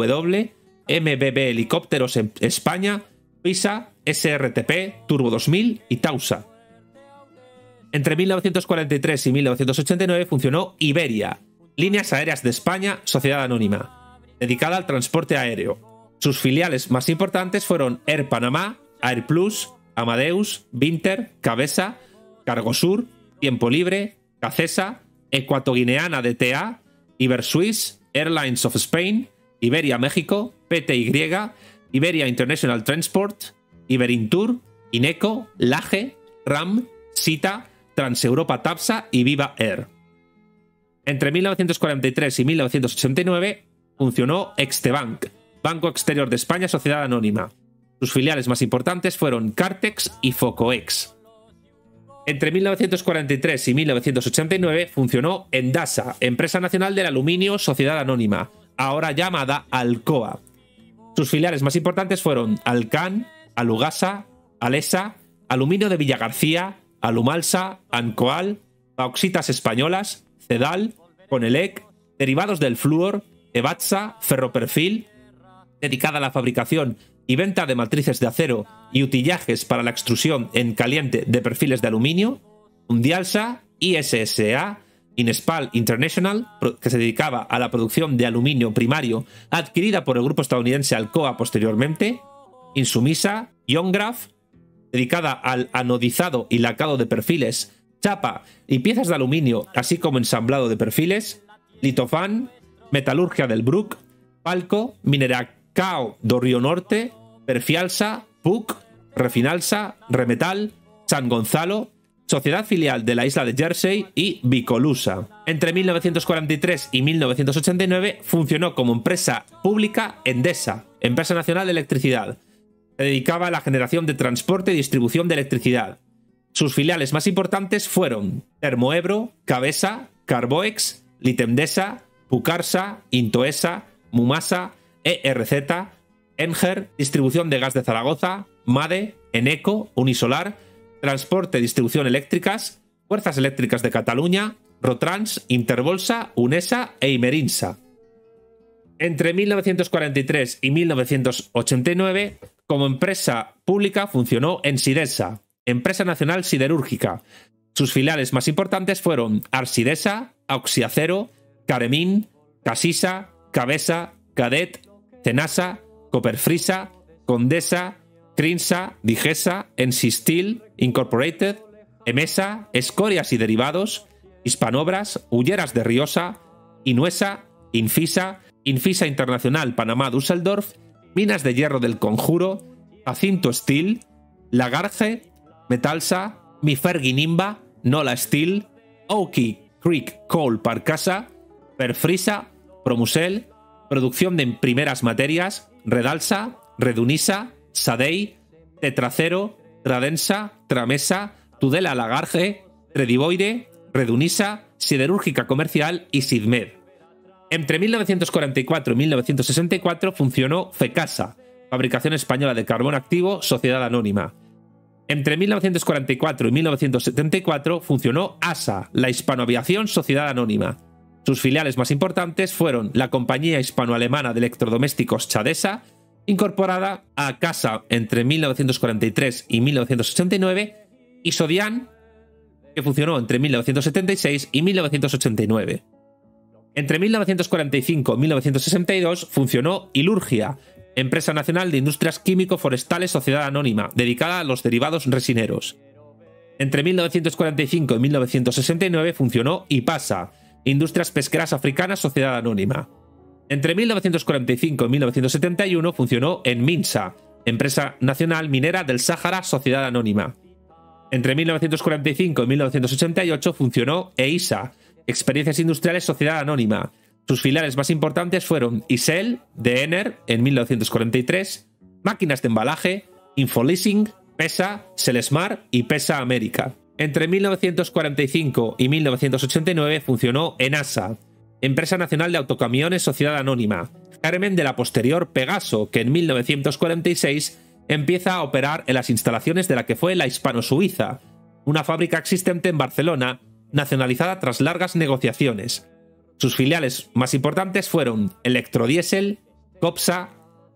MBB Helicópteros en España, PISA, SRTP, Turbo 2000 y Tausa. Entre 1943 y 1989 funcionó Iberia, Líneas Aéreas de España, Sociedad Anónima, dedicada al transporte aéreo. Sus filiales más importantes fueron Air Panamá, Air Plus, Amadeus, Vinter, Cabesa, Cargosur, Tiempo Libre, Cacesa, Ecuatoguineana DTA, Iberswiss, Airlines of Spain, Iberia México, PTY, Iberia International Transport, Iberintur, Ineco, Laje, RAM, Sita, Transeuropa Tapsa y Viva Air. Entre 1943 y 1989 funcionó Extebank, Banco Exterior de España Sociedad Anónima. Sus filiales más importantes fueron Cartex y Focoex. Entre 1943 y 1989 funcionó Endasa, Empresa Nacional del Aluminio Sociedad Anónima, ahora llamada Alcoa. Sus filiales más importantes fueron Alcan, Alugasa, Alesa, Aluminio de Villagarcía, Alumalsa, Ancoal, Bauxitas Españolas, Cedal, Conelec, derivados del flúor, Ebatsa, Ferroperfil, dedicada a la fabricación y venta de matrices de acero y utillajes para la extrusión en caliente de perfiles de aluminio, Mundialsa, ISSA, Inespal International, que se dedicaba a la producción de aluminio primario, adquirida por el grupo estadounidense Alcoa posteriormente, Insumisa, Yongraf, dedicada al anodizado y lacado de perfiles, chapa y piezas de aluminio, así como ensamblado de perfiles, Litofan, Metalurgia del Bruc, Palco, Mineracao do Río Norte, Perfialsa, PUC, Refinalsa, Remetal, San Gonzalo, sociedad filial de la isla de Jersey y Bicolusa. Entre 1943 y 1989 funcionó como empresa pública Endesa, Empresa Nacional de Electricidad. Se dedicaba a la generación de transporte y distribución de electricidad. Sus filiales más importantes fueron Termoebro, Cabesa, Carboex, Litemdesa, Pucarsa, Intoesa, Mumasa, ERZ, Enger, Distribución de Gas de Zaragoza, MADE, Eneco, Unisolar, Transporte y Distribución Eléctricas, Fuerzas Eléctricas de Cataluña, Rotrans, Interbolsa, Unesa e Imerinsa. Entre 1943 y 1989, como empresa pública funcionó Ensidesa, Empresa Nacional Siderúrgica. Sus filiales más importantes fueron Arsidesa, Auxiacero, Caremín, Casisa, Cabesa, Cadet, Cenasa, Coperfrisa, Condesa, Crinsa, Digesa, Ensistil, Incorporated, Emesa, Escorias y Derivados, Hispanobras, Hulleras de Riosa, Inuesa, Infisa, Infisa Internacional Panamá Düsseldorf, Minas de Hierro del Conjuro, Jacinto Steel, Lagarge, Metalsa, Miferginimba, Nola Steel, Oakey Creek Coal Parcasa, Perfrisa, Promusel, Producción de Primeras Materias, Redalsa, Redunisa, Sadei, Tetracero, Tradensa, Tramesa, Tudela Lagarge, Redivoire, Redunisa, Siderúrgica Comercial y Sidmed. Entre 1944 y 1964 funcionó FECASA, Fabricación Española de Carbón Activo, Sociedad Anónima. Entre 1944 y 1974 funcionó ASA, la Hispanoaviación Sociedad Anónima. Sus filiales más importantes fueron la Compañía Hispano-Alemana de Electrodomésticos Chadesa, incorporada a CASA entre 1943 y 1989, y Sodian, que funcionó entre 1976 y 1989. Entre 1945 y 1962 funcionó Ilurgia, Empresa Nacional de Industrias Químico-Forestales Sociedad Anónima, dedicada a los derivados resineros. Entre 1945 y 1969 funcionó IPASA, Industrias Pesqueras Africanas Sociedad Anónima. Entre 1945 y 1971 funcionó Enminsa, Empresa Nacional Minera del Sáhara Sociedad Anónima. Entre 1945 y 1988 funcionó EISA, Experiencias Industriales Sociedad Anónima. Sus filiales más importantes fueron Isel, de Ener, en 1943, Máquinas de Embalaje, Infoleasing, PESA, Selesmar y PESA América. Entre 1945 y 1989 funcionó ENASA, Empresa Nacional de Autocamiones Sociedad Anónima, germen de la posterior Pegaso, que en 1946 empieza a operar en las instalaciones de la que fue la Hispano-Suiza, una fábrica existente en Barcelona, nacionalizada tras largas negociaciones. Sus filiales más importantes fueron Electrodiesel, Copsa,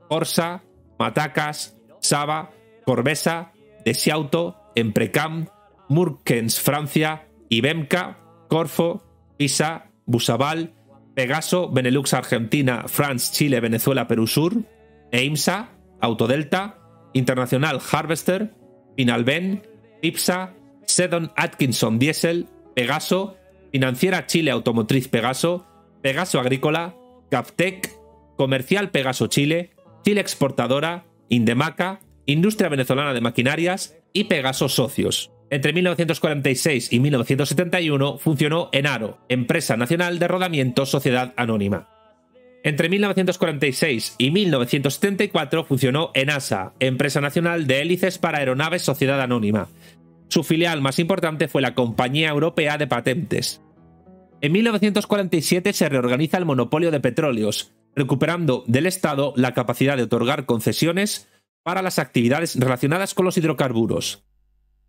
Orsa, Matacas, Saba, Corbesa, Desiauto, Emprecam, Murkens Francia, Ibemca, Corfo, Pisa, Busaval, Pegaso, Benelux Argentina, France, Chile, Venezuela, Perú Sur, EIMSA, Autodelta, Internacional Harvester, Finalben, IPSA, Sedon Atkinson Diesel, Pegaso, Financiera Chile Automotriz Pegaso, Pegaso Agrícola, Caftec, Comercial Pegaso Chile, Chile Exportadora, Indemaca, Industria Venezolana de Maquinarias y Pegaso Socios. Entre 1946 y 1971 funcionó Enaro, Empresa Nacional de Rodamiento Sociedad Anónima. Entre 1946 y 1974 funcionó ENASA, Empresa Nacional de Hélices para Aeronaves Sociedad Anónima. Su filial más importante fue la Compañía Europea de Patentes. En 1947 se reorganiza el monopolio de petróleos, recuperando del Estado la capacidad de otorgar concesiones para las actividades relacionadas con los hidrocarburos.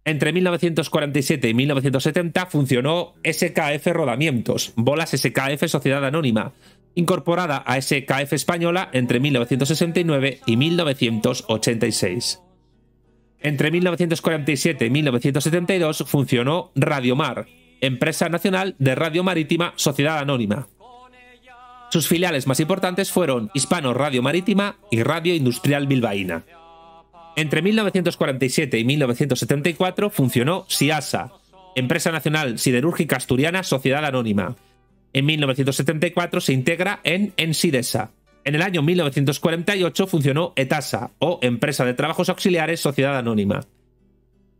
Entre 1947 y 1970 funcionó SKF Rodamientos, Bolas SKF Sociedad Anónima, incorporada a SKF Española entre 1969 y 1986. Entre 1947 y 1972 funcionó Radiomar, Empresa Nacional de Radio Marítima Sociedad Anónima. Sus filiales más importantes fueron Hispano Radio Marítima y Radio Industrial Bilbaína. Entre 1947 y 1974 funcionó Siasa, Empresa Nacional Siderúrgica Asturiana Sociedad Anónima. En 1974 se integra en Ensidesa. En el año 1948 funcionó Etasa, o Empresa de Trabajos Auxiliares Sociedad Anónima.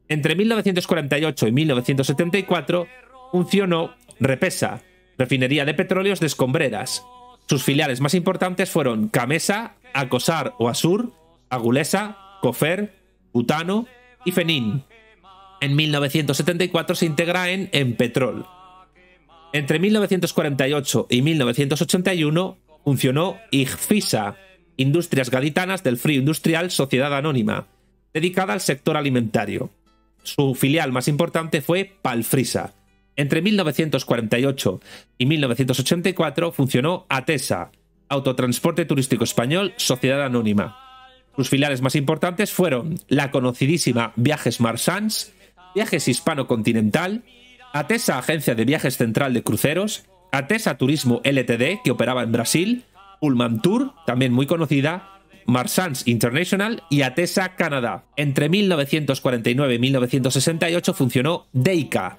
Entre 1948 y 1974 funcionó Repesa, Refinería de Petróleos de Escombreras. Sus filiales más importantes fueron Camesa, Acosar o Asur, Agulesa, Cofer, Butano y Fenin. En 1974 se integra en Empetrol. Entre 1948 y 1981 funcionó IGFISA, Industrias Gaditanas del Frío Industrial Sociedad Anónima, dedicada al sector alimentario. Su filial más importante fue Palfrisa. Entre 1948 y 1984 funcionó ATESA, Autotransporte Turístico Español Sociedad Anónima. Sus filiales más importantes fueron la conocidísima Viajes Marsans, Viajes Hispano Continental, ATESA Agencia de Viajes Central de Cruceros, ATESA Turismo Ltd, que operaba en Brasil, Pullman Tour, también muy conocida, Marsans International y ATESA Canadá. Entre 1949 y 1968 funcionó DEICA,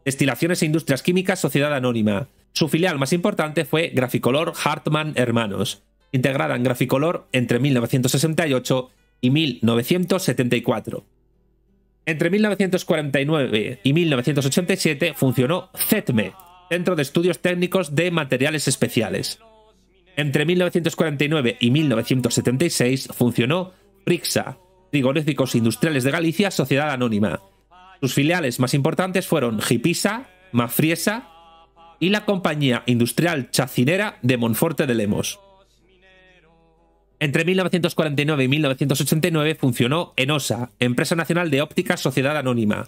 Destilaciones e Industrias Químicas Sociedad Anónima. Su filial más importante fue Graficolor Hartmann Hermanos, integrada en Graficolor entre 1968 y 1974. Entre 1949 y 1987 funcionó CETME, Centro de Estudios Técnicos de Materiales Especiales. Entre 1949 y 1976 funcionó Frixa, Frigoríficos Industriales de Galicia Sociedad Anónima. Sus filiales más importantes fueron Gipisa, Mafriesa y la Compañía Industrial Chacinera de Monforte de Lemos. Entre 1949 y 1989 funcionó Enosa, Empresa Nacional de Óptica Sociedad Anónima.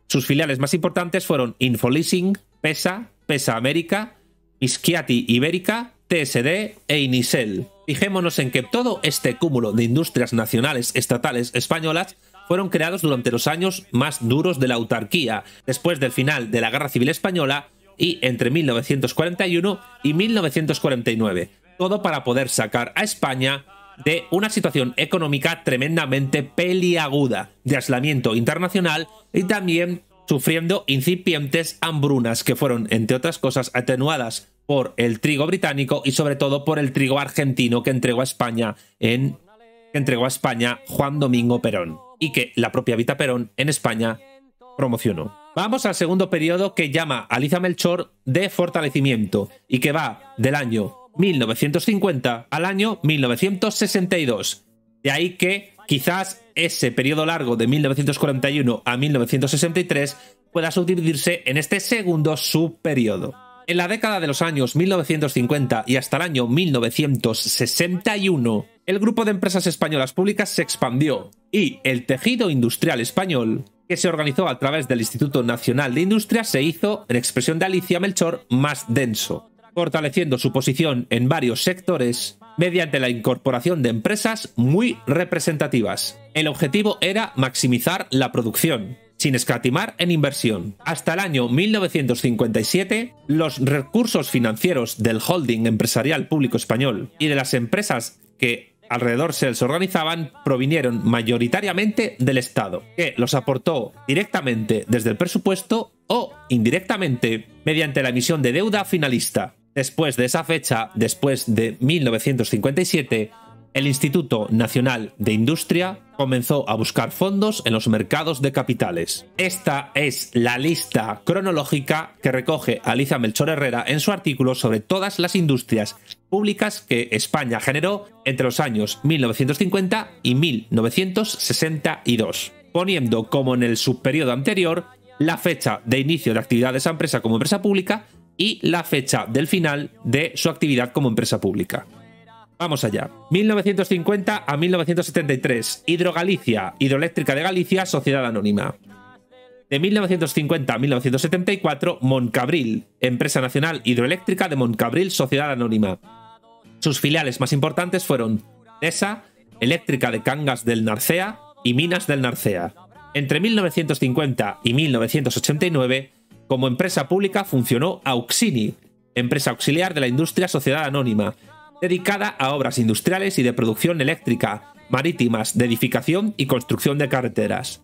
Sus filiales más importantes fueron Infoleasing, PESA, PESA América, Ischiati Ibérica, TSD e Inisel. Fijémonos en que todo este cúmulo de industrias nacionales estatales españolas fueron creados durante los años más duros de la autarquía, después del final de la Guerra Civil Española y entre 1941 y 1949. Todo para poder sacar a España de una situación económica tremendamente peliaguda, de aislamiento internacional y también sufriendo incipientes hambrunas que fueron, entre otras cosas, atenuadas por el trigo británico y sobre todo por el trigo argentino que entregó a España Juan Domingo Perón y que la propia Vita Perón en España promocionó. Vamos al segundo periodo que llama Alicia Melchor de fortalecimiento y que va del año 1950 al año 1962. De ahí que quizás ese periodo largo de 1941 a 1963 pueda subdividirse en este segundo subperiodo. En la década de los años 1950 y hasta el año 1961, el grupo de empresas españolas públicas se expandió y el tejido industrial español, que se organizó a través del Instituto Nacional de Industria, se hizo, en expresión de Alicia Melchor, más denso, fortaleciendo su posición en varios sectores mediante la incorporación de empresas muy representativas. El objetivo era maximizar la producción, sin escatimar en inversión. Hasta el año 1957, los recursos financieros del holding empresarial público español y de las empresas que alrededor se les organizaban provinieron mayoritariamente del Estado, que los aportó directamente desde el presupuesto o indirectamente mediante la emisión de deuda finalista. Después de esa fecha, después de 1957, el Instituto Nacional de Industria comenzó a buscar fondos en los mercados de capitales. Esta es la lista cronológica que recoge Alicia Melchor Herrera en su artículo sobre todas las industrias públicas que España generó entre los años 1950 y 1962, poniendo como en el subperiodo anterior la fecha de inicio de actividad de esa empresa como empresa pública y la fecha del final de su actividad como empresa pública. Vamos allá. 1950 a 1973. Hidrogalicia, Hidroeléctrica de Galicia, Sociedad Anónima. De 1950 a 1974, Moncabril, Empresa Nacional Hidroeléctrica de Moncabril, Sociedad Anónima. Sus filiales más importantes fueron ESA, Eléctrica de Cangas del Narcea y Minas del Narcea. Entre 1950 y 1989, como empresa pública funcionó Auxini, empresa auxiliar de la industria Sociedad Anónima, dedicada a obras industriales y de producción eléctrica, marítimas, de edificación y construcción de carreteras.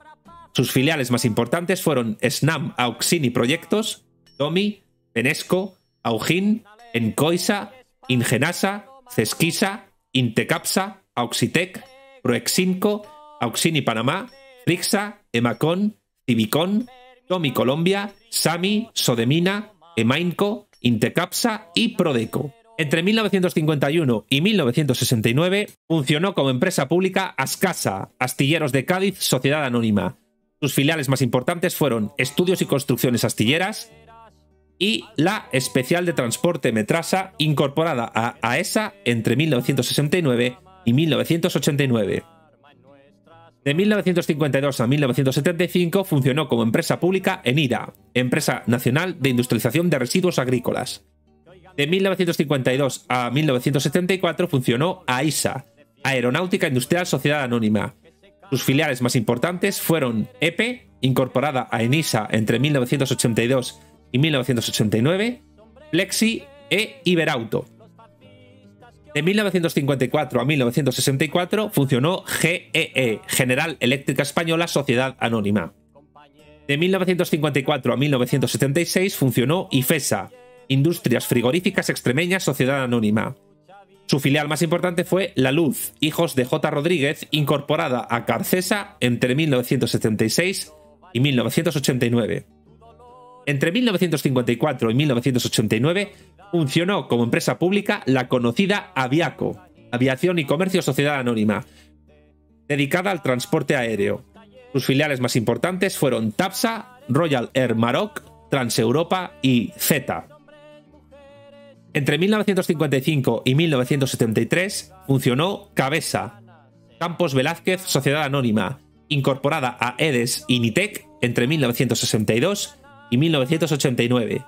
Sus filiales más importantes fueron SNAM Auxini Proyectos, Tomi, Penesco, Augin, Encoisa, Ingenasa, Cesquisa, Intecapsa, Auxitec, Proexinco, Auxini Panamá, Frixa, Emacon, Civicon, Tomi Colombia, Sami, Sodemina, Emainco, Intecapsa y Prodeco. Entre 1951 y 1969 funcionó como empresa pública Ascasa, Astilleros de Cádiz, Sociedad Anónima. Sus filiales más importantes fueron Estudios y Construcciones Astilleras y la Especial de Transporte Metrasa, incorporada a AESA entre 1969 y 1989. De 1952 a 1975 funcionó como empresa pública ENIRA, Empresa Nacional de Industrialización de Residuos Agrícolas. De 1952 a 1974 funcionó AISA, Aeronáutica Industrial Sociedad Anónima. Sus filiales más importantes fueron EPE, incorporada a ENISA entre 1982 y 1989, Plexi e Iberauto. De 1954 a 1964 funcionó GEE, General Eléctrica Española Sociedad Anónima. De 1954 a 1976 funcionó IFESA, Industrias Frigoríficas Extremeñas Sociedad Anónima. Su filial más importante fue La Luz, hijos de J. Rodríguez, incorporada a Carcesa entre 1976 y 1989. Entre 1954 y 1989 funcionó como empresa pública la conocida Aviaco, Aviación y Comercio Sociedad Anónima, dedicada al transporte aéreo. Sus filiales más importantes fueron TAPSA, Royal Air Maroc, Transeuropa y Z. Entre 1955 y 1973 funcionó Cabesa, Campos Velázquez Sociedad Anónima, incorporada a EDES y Nitec entre 1962 y 1989.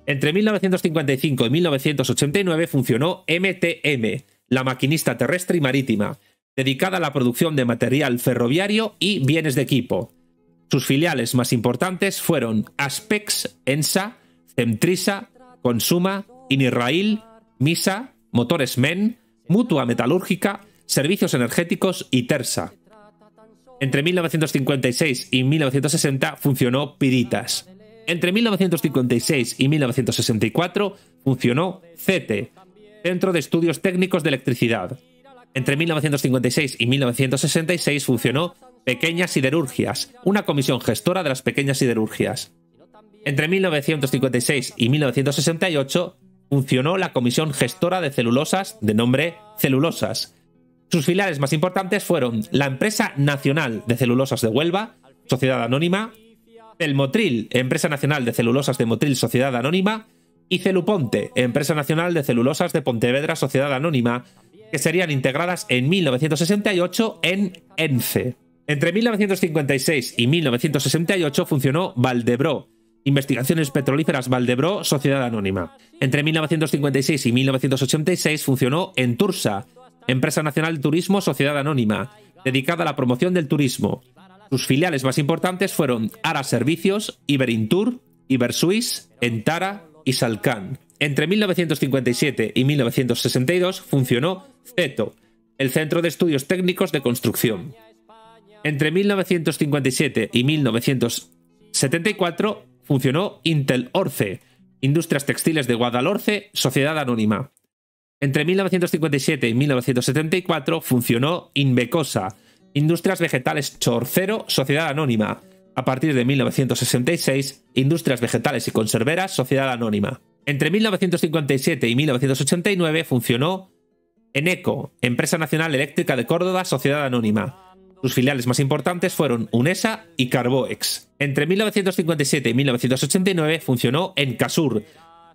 Entre 1955 y 1989 funcionó MTM, la Maquinista Terrestre y Marítima, dedicada a la producción de material ferroviario y bienes de equipo. Sus filiales más importantes fueron Aspex, ENSA, Cemtrisa, Consuma, Inirrail, Misa, Motores Men, Mutua Metalúrgica, Servicios Energéticos y Tersa. Entre 1956 y 1960 funcionó Piritas. Entre 1956 y 1964 funcionó CETE, Centro de Estudios Técnicos de Electricidad. Entre 1956 y 1966 funcionó Pequeñas Siderurgias, una comisión gestora de las pequeñas siderurgias. Entre 1956 y 1968 funcionó la Comisión Gestora de Celulosas, de nombre Celulosas. Sus filiales más importantes fueron la Empresa Nacional de Celulosas de Huelva, Sociedad Anónima, Celmotril, Empresa Nacional de Celulosas de Motril, Sociedad Anónima, y Celuponte, Empresa Nacional de Celulosas de Pontevedra, Sociedad Anónima, que serían integradas en 1968 en ENCE. Entre 1956 y 1968 funcionó Valdebró, Investigaciones Petrolíferas Valdebró, Sociedad Anónima. Entre 1956 y 1986 funcionó Entursa, Empresa Nacional de Turismo, Sociedad Anónima, dedicada a la promoción del turismo. Sus filiales más importantes fueron Ara Servicios, Iberintur, Ibersuisse, Entara y Salcan. Entre 1957 y 1962 funcionó CETO, el Centro de Estudios Técnicos de Construcción. Entre 1957 y 1974 funcionó Intel Orce, Industrias Textiles de Guadalhorce, Sociedad Anónima. Entre 1957 y 1974 funcionó Invecosa, Industrias Vegetales Chorcero, Sociedad Anónima. A partir de 1966, Industrias Vegetales y Conserveras, Sociedad Anónima. Entre 1957 y 1989 funcionó Eneco, Empresa Nacional Eléctrica de Córdoba, Sociedad Anónima. Sus filiales más importantes fueron Unesa y Carboex. Entre 1957 y 1989 funcionó Encasur,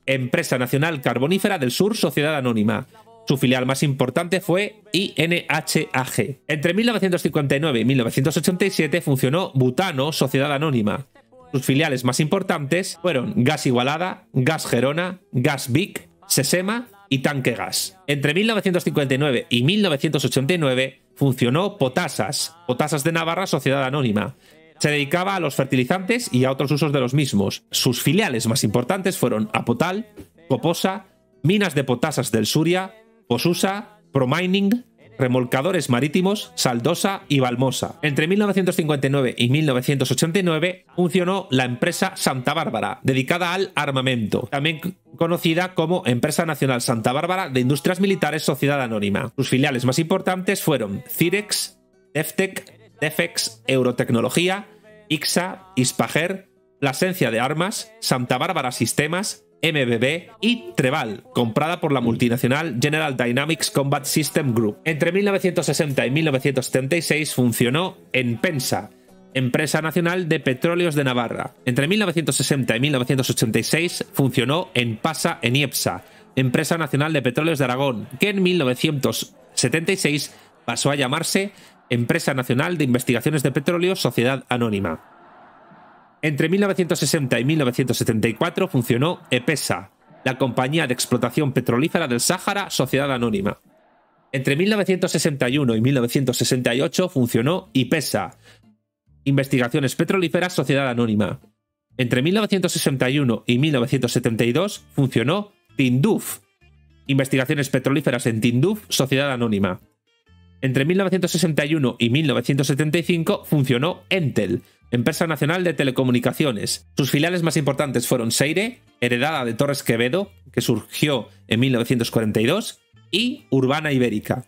Empresa Nacional Carbonífera del Sur, Sociedad Anónima, Su filial más importante fue INHAG. Entre 1959 y 1987 funcionó Butano, sociedad anónima. Sus filiales más importantes fueron Gas Igualada, Gas Gerona, Gas Vic, Sesema y Tanque Gas. Entre 1959 y 1989 funcionó Potasas, Potasas de Navarra, sociedad anónima. Se dedicaba a los fertilizantes y a otros usos de los mismos. Sus filiales más importantes fueron Apotal, Coposa, Minas de Potasas del Suria, Posusa, Promining, Remolcadores Marítimos, Saldosa y Valmosa. Entre 1959 y 1989 funcionó la empresa Santa Bárbara, dedicada al armamento, también conocida como Empresa Nacional Santa Bárbara de Industrias Militares Sociedad Anónima. Sus filiales más importantes fueron Cirex, Deftec, Defex, Eurotecnología, IXA, Ispager, Plasencia de Armas, Santa Bárbara Sistemas, MBB y Treval, comprada por la multinacional General Dynamics Combat System Group. Entre 1960 y 1976 funcionó Enpensa, Empresa Nacional de Petróleos de Navarra. Entre 1960 y 1986 funcionó Enpasa Eniepsa, Empresa Nacional de Petróleos de Aragón, que en 1976 pasó a llamarse Empresa Nacional de Investigaciones de Petróleo Sociedad Anónima. Entre 1960 y 1974 funcionó EPESA, la Compañía de Explotación Petrolífera del Sáhara, Sociedad Anónima. Entre 1961 y 1968 funcionó IPESA, Investigaciones Petrolíferas, Sociedad Anónima. Entre 1961 y 1972 funcionó Tinduf, Investigaciones Petrolíferas en Tinduf, Sociedad Anónima. Entre 1961 y 1975 funcionó Entel, Empresa Nacional de Telecomunicaciones. Sus filiales más importantes fueron Seire, heredada de Torres Quevedo, que surgió en 1942, y Urbana Ibérica.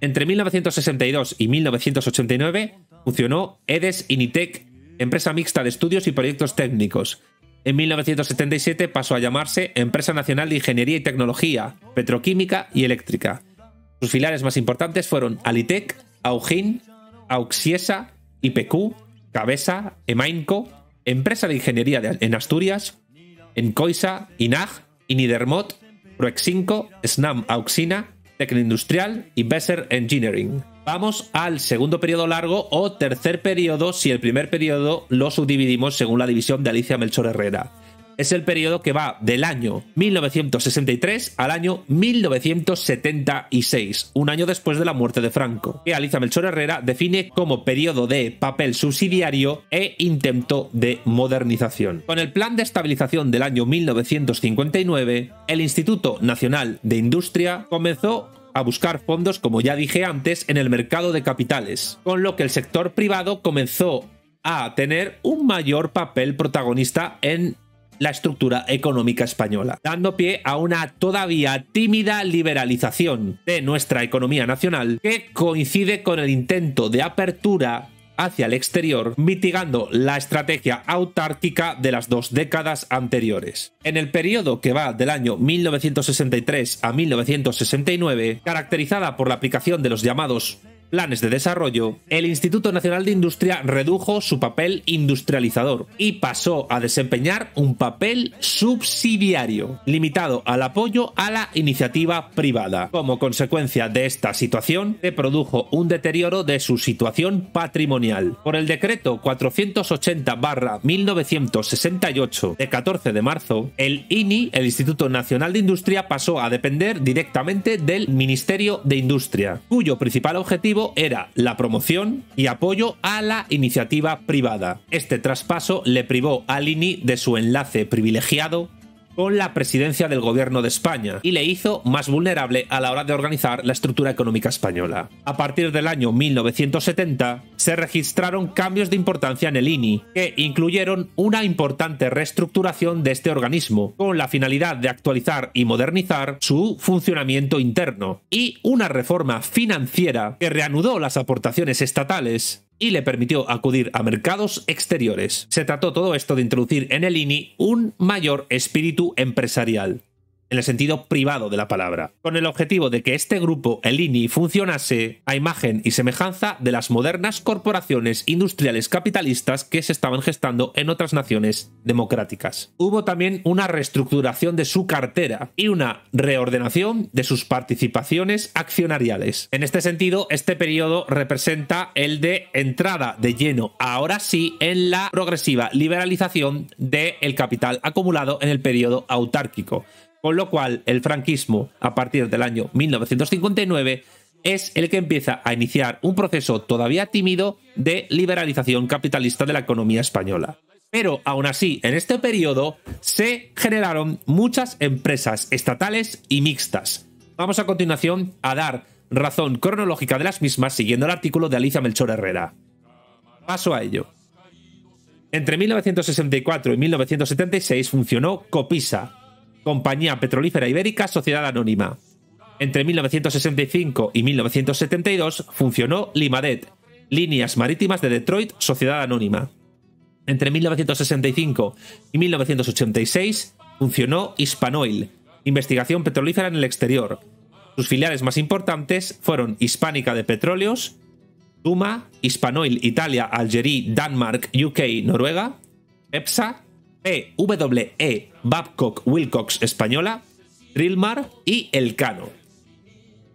Entre 1962 y 1989 funcionó Edes Initec, empresa mixta de estudios y proyectos técnicos. En 1977 pasó a llamarse Empresa Nacional de Ingeniería y Tecnología, Petroquímica y Eléctrica. Sus filiales más importantes fueron Alitec, Augin, Auxiesa, IPQ, Cabesa, Emainco, Empresa de Ingeniería en Asturias, Encoisa, INAG, Inidermot, Proexinco, Snam Auxina, Tecnoindustrial y Besser Engineering. Vamos al segundo periodo largo o tercer periodo si el primer periodo lo subdividimos según la división de Alicia Melchor Herrera. Es el periodo que va del año 1963 al año 1976, un año después de la muerte de Franco, que Alicia Melchor Herrera define como periodo de papel subsidiario e intento de modernización. Con el Plan de Estabilización del año 1959, el Instituto Nacional de Industria comenzó a buscar fondos, como ya dije antes, en el mercado de capitales, con lo que el sector privado comenzó a tener un mayor papel protagonista en la estructura económica española, dando pie a una todavía tímida liberalización de nuestra economía nacional que coincide con el intento de apertura hacia el exterior, mitigando la estrategia autárquica de las 2 décadas anteriores. En el periodo que va del año 1963 a 1969, caracterizada por la aplicación de los llamados planes de desarrollo, el Instituto Nacional de Industria redujo su papel industrializador y pasó a desempeñar un papel subsidiario, limitado al apoyo a la iniciativa privada. Como consecuencia de esta situación, se produjo un deterioro de su situación patrimonial. Por el decreto 480/1968 de 14 de marzo, el INI, el Instituto Nacional de Industria, pasó a depender directamente del Ministerio de Industria, cuyo principal objetivo era la promoción y apoyo a la iniciativa privada. Este traspaso le privó al INI de su enlace privilegiado con la presidencia del gobierno de España y le hizo más vulnerable a la hora de organizar la estructura económica española. A partir del año 1970 se registraron cambios de importancia en el INI, que incluyeron una importante reestructuración de este organismo, con la finalidad de actualizar y modernizar su funcionamiento interno, y una reforma financiera que reanudó las aportaciones estatales y le permitió acudir a mercados exteriores. Se trató todo esto de introducir en el INI un mayor espíritu empresarial. en el sentido privado de la palabra, con el objetivo de que este grupo, el INI, funcionase a imagen y semejanza de las modernas corporaciones industriales capitalistas que se estaban gestando en otras naciones democráticas. Hubo también una reestructuración de su cartera y una reordenación de sus participaciones accionariales. En este sentido, este periodo representa el de entrada de lleno, ahora sí, en la progresiva liberalización del capital acumulado en el periodo autárquico. Con lo cual, el franquismo, a partir del año 1959, es el que empieza a iniciar un proceso todavía tímido de liberalización capitalista de la economía española. Pero, aún así, en este periodo se generaron muchas empresas estatales y mixtas. Vamos a continuación a dar razón cronológica de las mismas siguiendo el artículo de Alicia Melchor Herrera. Paso a ello. Entre 1964 y 1976 funcionó Copisa, Compañía Petrolífera Ibérica, Sociedad Anónima. Entre 1965 y 1972 funcionó Limadet, Líneas Marítimas de Detroit, Sociedad Anónima. Entre 1965 y 1986 funcionó Hispanoil, Investigación Petrolífera en el Exterior. Sus filiales más importantes fueron Hispánica de Petróleos, Duma, Hispanoil Italia, Algeria, Danmark, UK, Noruega, EPSA, PWE, Babcock Wilcox Española, Drilmar y Elcano.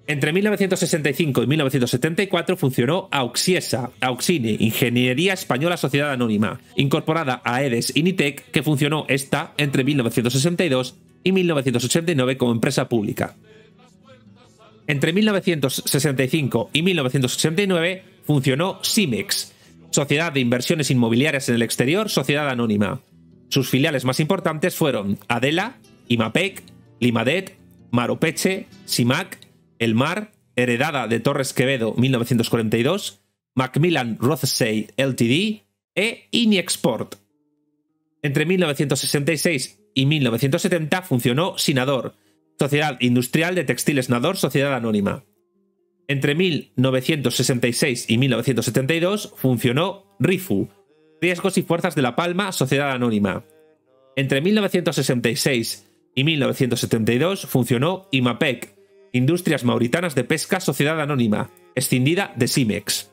Entre 1965 y 1974 funcionó Auxiesa, Auxine, Ingeniería Española Sociedad Anónima, incorporada a EDES Initec, que funcionó esta entre 1962 y 1989 como empresa pública. Entre 1965 y 1989 funcionó Simex, Sociedad de Inversiones Inmobiliarias en el Exterior, Sociedad Anónima. Sus filiales más importantes fueron Adela, Imapec, Limadet, Maropeche, Simac, El Mar, heredada de Torres Quevedo 1942, Macmillan Rothschild Ltd. E Iniexport. Entre 1966 y 1970 funcionó Sinador, Sociedad Industrial de Textiles Nador, Sociedad Anónima. Entre 1966 y 1972 funcionó RIFU, Riesgos y Fuerzas de La Palma, Sociedad Anónima. Entre 1966 y 1972 funcionó Imapec, Industrias Mauritanas de Pesca, Sociedad Anónima, escindida de Simex.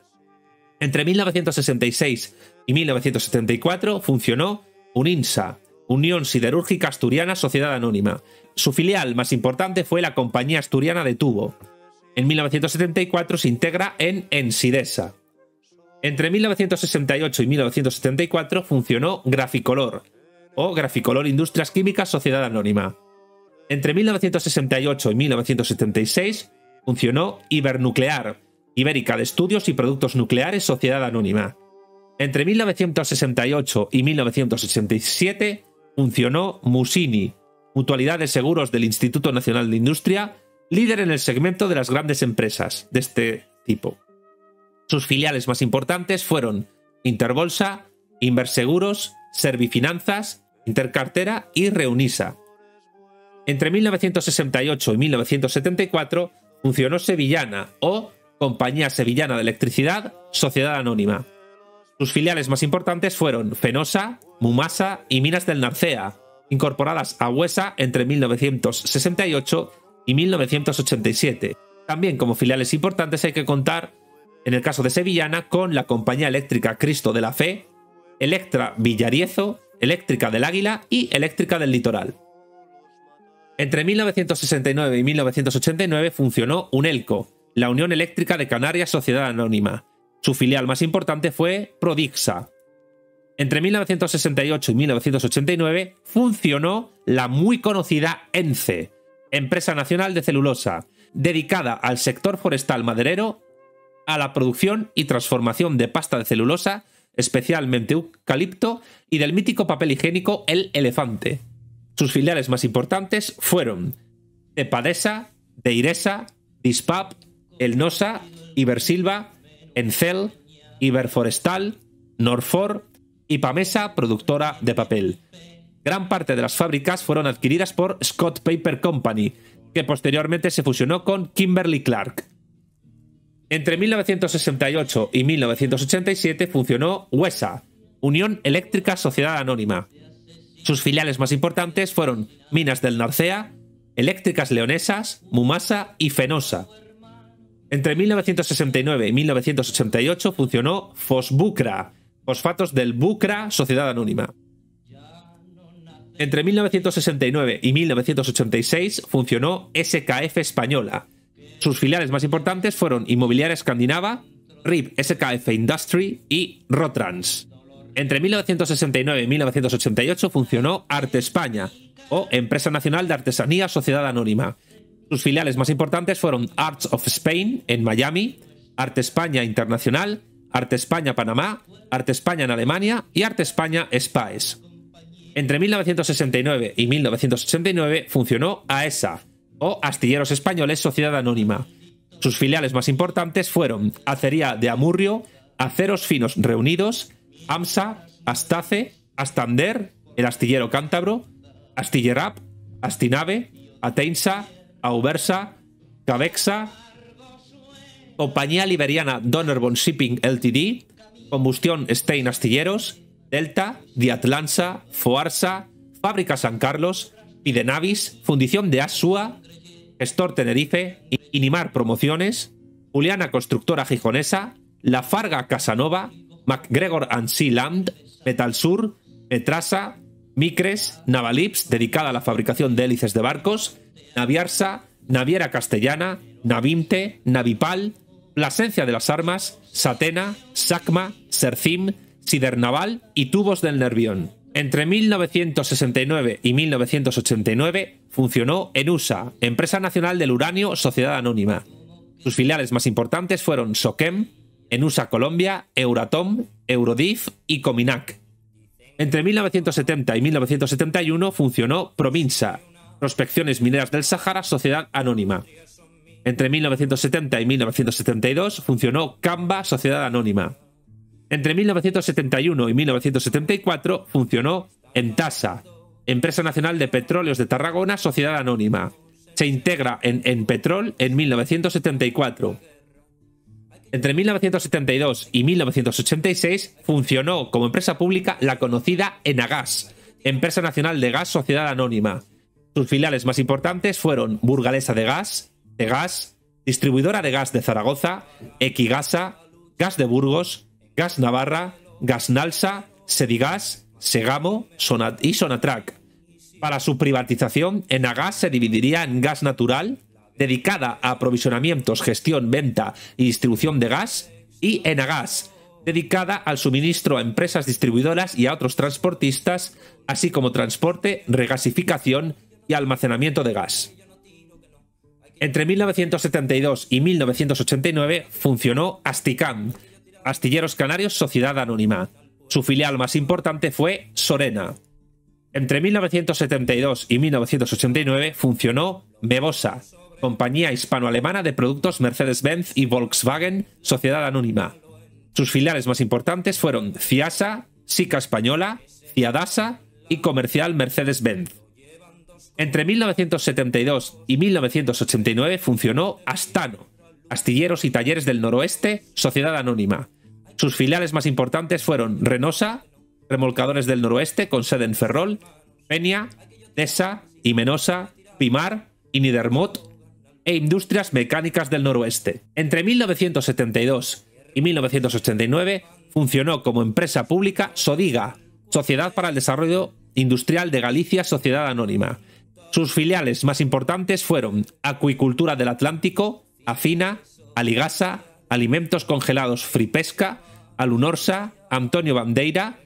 Entre 1966 y 1974 funcionó Uninsa, Unión Siderúrgica Asturiana, Sociedad Anónima. Su filial más importante fue la Compañía Asturiana de Tubo. En 1974 se integra en Ensidesa. Entre 1968 y 1974 funcionó Graficolor, o Graficolor Industrias Químicas, Sociedad Anónima. Entre 1968 y 1976 funcionó Ibernuclear, Ibérica de Estudios y Productos Nucleares, Sociedad Anónima. Entre 1968 y 1987 funcionó Musini, Mutualidad de Seguros del Instituto Nacional de Industria, líder en el segmento de las grandes empresas de este tipo. Sus filiales más importantes fueron Interbolsa, Inverseguros, Servifinanzas, Intercartera y Reunisa. Entre 1968 y 1974 funcionó Sevillana, o Compañía Sevillana de Electricidad, Sociedad Anónima. Sus filiales más importantes fueron Fenosa, Mumasa y Minas del Narcea, incorporadas a Huesa entre 1968 y 1987. También como filiales importantes hay que contar, en el caso de Sevillana, con la Compañía Eléctrica Cristo de la Fe, Electra Villariezo, Eléctrica del Águila y Eléctrica del Litoral. Entre 1969 y 1989 funcionó Unelco, la Unión Eléctrica de Canarias, Sociedad Anónima. Su filial más importante fue Prodixa. Entre 1968 y 1989 funcionó la muy conocida ENCE, Empresa Nacional de Celulosa, dedicada al sector forestal maderero, a la producción y transformación de pasta de celulosa, especialmente eucalipto, y del mítico papel higiénico El Elefante. Sus filiales más importantes fueron Tepadesa, Deiresa, Dispap, Elnosa, Ibersilva, Encel, Iberforestal, Norfor y Pamesa, productora de papel. Gran parte de las fábricas fueron adquiridas por Scott Paper Company, que posteriormente se fusionó con Kimberly-Clark. Entre 1968 y 1987 funcionó Huesa, Unión Eléctrica Sociedad Anónima. Sus filiales más importantes fueron Minas del Narcea, Eléctricas Leonesas, Mumasa y Fenosa. Entre 1969 y 1988 funcionó Fosbucra, Fosfatos del Bucra, Sociedad Anónima. Entre 1969 y 1986 funcionó SKF Española. Sus filiales más importantes fueron Inmobiliaria Escandinava, RIB SKF Industry y Rotrans. Entre 1969 y 1988 funcionó Arte España, o Empresa Nacional de Artesanía Sociedad Anónima. Sus filiales más importantes fueron Arts of Spain en Miami, Arte España Internacional, Arte España Panamá, Arte España en Alemania y Arte España Spaes. Entre 1969 y 1989 funcionó AESA, o Astilleros Españoles Sociedad Anónima. Sus filiales más importantes fueron Acería de Amurrio, Aceros Finos Reunidos, AMSA, Astace, Astander, el Astillero Cántabro, Astillerap, Astinave, Ateinsa, Auversa, Cabexa, Compañía Liberiana Donnerbond Shipping Ltd, Combustión Stein Astilleros, Delta, Diatlansa, Foarsa, Fábrica San Carlos, Pidenavis, Fundición de Asua, Gestor Tenerife, Inimar Promociones, Juliana Constructora Gijonesa, La Farga Casanova, MacGregor & Sea Land, Metalsur, Metrasa, Micres, Navalips, dedicada a la fabricación de hélices de barcos, Naviarsa, Naviera Castellana, Navimte, Navipal, Plasencia de las Armas, Satena, Sacma, Sercim, Sidernaval y Tubos del Nervión. Entre 1969 y 1989 funcionó ENUSA, Empresa Nacional del Uranio Sociedad Anónima. Sus filiales más importantes fueron SOCEM, ENUSA Colombia, Euratom, Eurodif y Cominac. Entre 1970 y 1971 funcionó Prominsa, Prospecciones Mineras del Sahara Sociedad Anónima. Entre 1970 y 1972 funcionó Camba Sociedad Anónima. Entre 1971 y 1974 funcionó Entasa, Empresa Nacional de Petróleos de Tarragona Sociedad Anónima. Se integra en Enpetrol en 1974. Entre 1972 y 1986 funcionó como empresa pública la conocida Enagas, Empresa Nacional de Gas Sociedad Anónima. Sus filiales más importantes fueron Burgalesa de Gas, Egas, Distribuidora de Gas de Zaragoza, Equigasa, Gas de Burgos, Gas Navarra, Gasnalsa, Sedigas, Segamo y Sonatrach. Para su privatización, Enagas se dividiría en Gas Natural, dedicada a aprovisionamientos, gestión, venta y distribución de gas, y Enagas, dedicada al suministro a empresas distribuidoras y a otros transportistas, así como transporte, regasificación y almacenamiento de gas. Entre 1972 y 1989 funcionó Asticam, Astilleros Canarios Sociedad Anónima. Su filial más importante fue Sorena. Entre 1972 y 1989 funcionó Bebosa, Compañía Hispano-Alemana de Productos Mercedes-Benz y Volkswagen Sociedad Anónima. Sus filiales más importantes fueron Ciasa, Sica Española, Ciadasa y Comercial Mercedes-Benz. Entre 1972 y 1989 funcionó Astano, Astilleros y Talleres del Noroeste Sociedad Anónima. Sus filiales más importantes fueron Renosa, Remolcadores del Noroeste con sede en Ferrol, Peña, Desa, Imenosa, Pimar y Niedermot e Industrias Mecánicas del Noroeste. Entre 1972 y 1989 funcionó como empresa pública Sodiga, Sociedad para el Desarrollo Industrial de Galicia Sociedad Anónima. Sus filiales más importantes fueron Acuicultura del Atlántico, Afina, Aligasa, Alimentos Congelados Fripesca, Alunorsa, Antonio Bandeira,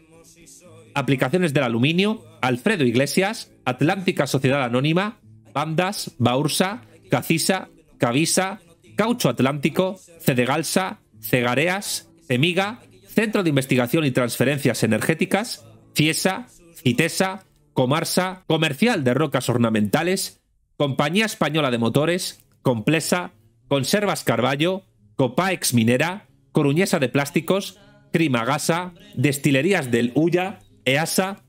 Aplicaciones del Aluminio, Alfredo Iglesias, Atlántica Sociedad Anónima, Bandas, Baursa, Cacisa, Cavisa, Caucho Atlántico, Cedegalsa, Cegareas, Cemiga, Centro de Investigación y Transferencias Energéticas, Ciesa, Citesa, Comarsa, Comercial de Rocas Ornamentales, Compañía Española de Motores, Complesa, Conservas Carballo, Copaex Minera, Coruñesa de Plásticos, Crimagasa, Destilerías del Ulla, EASA,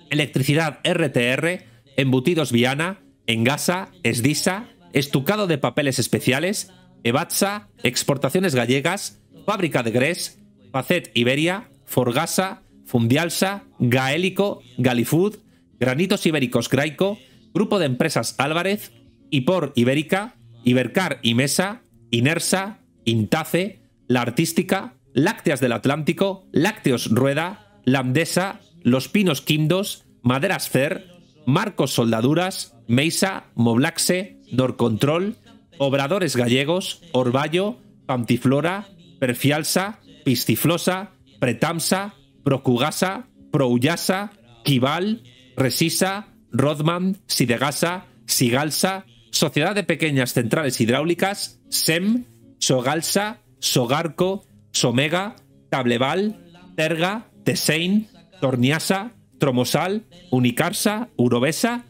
Electricidad RTR, Embutidos Viana, Engasa, Esdisa, Estucado de Papeles Especiales, Ebatsa, Exportaciones Gallegas, Fábrica de Gres, Facet Iberia, Forgasa, Fundialsa, Gaélico, Galifood, Granitos Ibéricos Graico, Grupo de Empresas Álvarez, Ipor Ibérica, Ibercar Imesa, Inersa, Intace, La Artística, Lácteas del Atlántico, Lácteos Rueda, Landesa, Los Pinos Quindos, Maderas Cer, Marcos Soldaduras, Meisa, Moblaxe, Norcontrol, Obradores Gallegos, Orballo, Pantiflora, Perfialsa, Pistiflosa, Pretamsa, Procugasa, Proullasa, Kibal, Resisa, Rodman, Sidegasa, Sigalsa, Sociedad de Pequeñas Centrales Hidráulicas, SEM, Sogalsa, Sogarco, Somega, Tableval, Terga, Tesein, Torniasa, Tromosal, Unicarsa, Urobesa,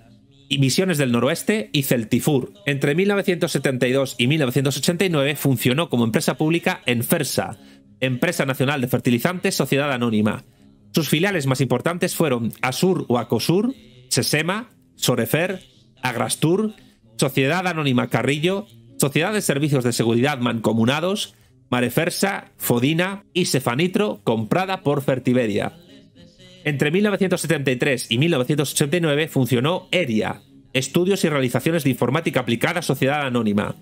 y Misiones del Noroeste y Celtifur. Entre 1972 y 1989 funcionó como empresa pública Enfersa, Empresa Nacional de Fertilizantes, Sociedad Anónima. Sus filiales más importantes fueron Asur o Acosur, Sesema, Sorefer, Agrastur, Sociedad Anónima Carrillo, Sociedad de Servicios de Seguridad Mancomunados, Marefersa, Fodina y Cefanitro, comprada por Fertiberia. Entre 1973 y 1989 funcionó ERIA, Estudios y Realizaciones de Informática Aplicada, Sociedad Anónima.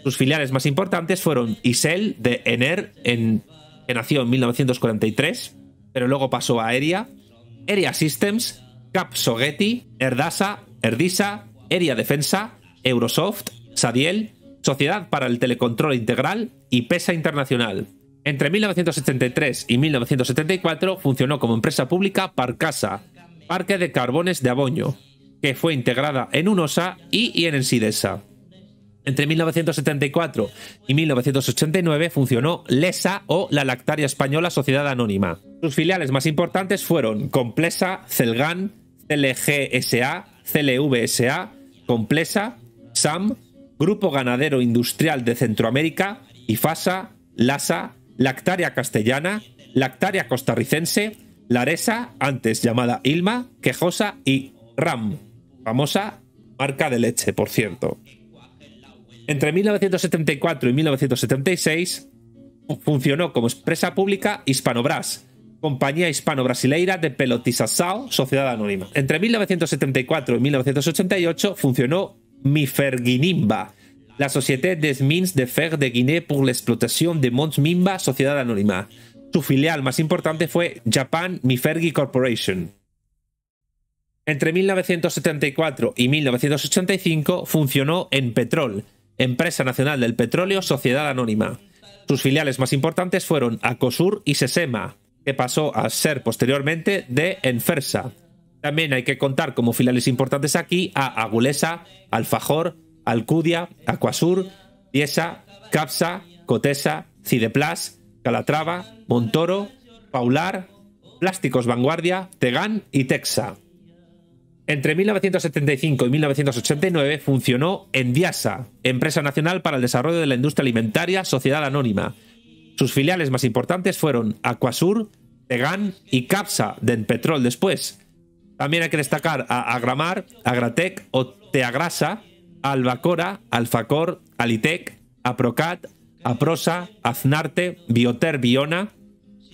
Sus filiales más importantes fueron ISEL de ENER, que nació en 1943, pero luego pasó a ERIA, ERIA Systems, Cap Sogeti, Erdasa, Erdisa, ERIA Defensa, Eurosoft, Sadiel, Sociedad para el Telecontrol Integral y PESA Internacional. Entre 1973 y 1974 funcionó como empresa pública Parcasa, Parque de Carbones de Aboño, que fue integrada en UNOSA y en Ensidesa. Entre 1974 y 1989 funcionó LESA o la Lactaria Española Sociedad Anónima. Sus filiales más importantes fueron Complesa, Celgan, CLGSA, CLVSA, Complesa, SAM, Grupo Ganadero Industrial de Centroamérica, IFASA, LASA, Lactaria Castellana, Lactaria Costarricense, Laresa, antes llamada Ilma, Quejosa y RAM, famosa marca de leche, por cierto. Entre 1974 y 1976 funcionó como empresa pública Hispanobras, compañía hispano-brasileira de pelotisação, Sociedad Anónima. Entre 1974 y 1988 funcionó Miferguinimba, la Société des Mines de Fer de Guinée pour l'exploitation de Mons Mimba, Sociedad Anónima. Su filial más importante fue Japan Mifergi Corporation. Entre 1974 y 1985 funcionó Enpetrol, Empresa Nacional del Petróleo, Sociedad Anónima. Sus filiales más importantes fueron Acosur y Sesema, que pasó a ser posteriormente de Enfersa. También hay que contar como filiales importantes aquí a Agulesa, Alfajor, Alcudia, Aquasur, Diesa, Capsa, Cotesa, Cideplas, Calatrava, Montoro, Paular, Plásticos Vanguardia, Tegan y Texa. Entre 1975 y 1989 funcionó Endiasa, Empresa Nacional para el Desarrollo de la Industria Alimentaria, Sociedad Anónima. Sus filiales más importantes fueron Aquasur, Tegan y Capsa, de Enpetrol después. También hay que destacar a Agramar, Agratec o Teagrasa, Albacora, Alfacor, Alitec, Aprocat, Aprosa, Aznarte, Bioter Biona,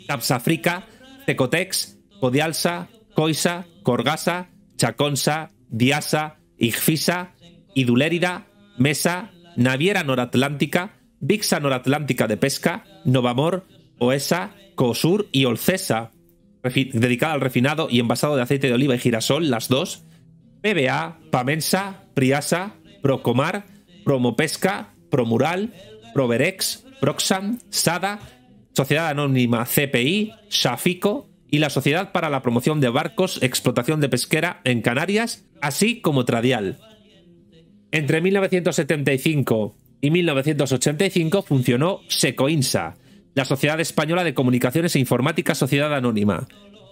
Capsafrica, Tecotex, Codialsa, Coisa, Corgasa, Chaconsa, Diasa, Igfisa, Idulérida, Mesa, Naviera Noratlántica, Vixa Noratlántica de Pesca, Novamor, Oesa, Cosur y Olcesa, dedicada al refinado y envasado de aceite de oliva y girasol, las dos, PBA, Pamensa, Priasa, Procomar, Promopesca, Promural, Proverex, Proxam, Sada, Sociedad Anónima CPI, Shafico y la Sociedad para la Promoción de Barcos, Explotación de Pesquera en Canarias, así como Tradial. Entre 1975 y 1985 funcionó Secoinsa, la Sociedad Española de Comunicaciones e Informática Sociedad Anónima.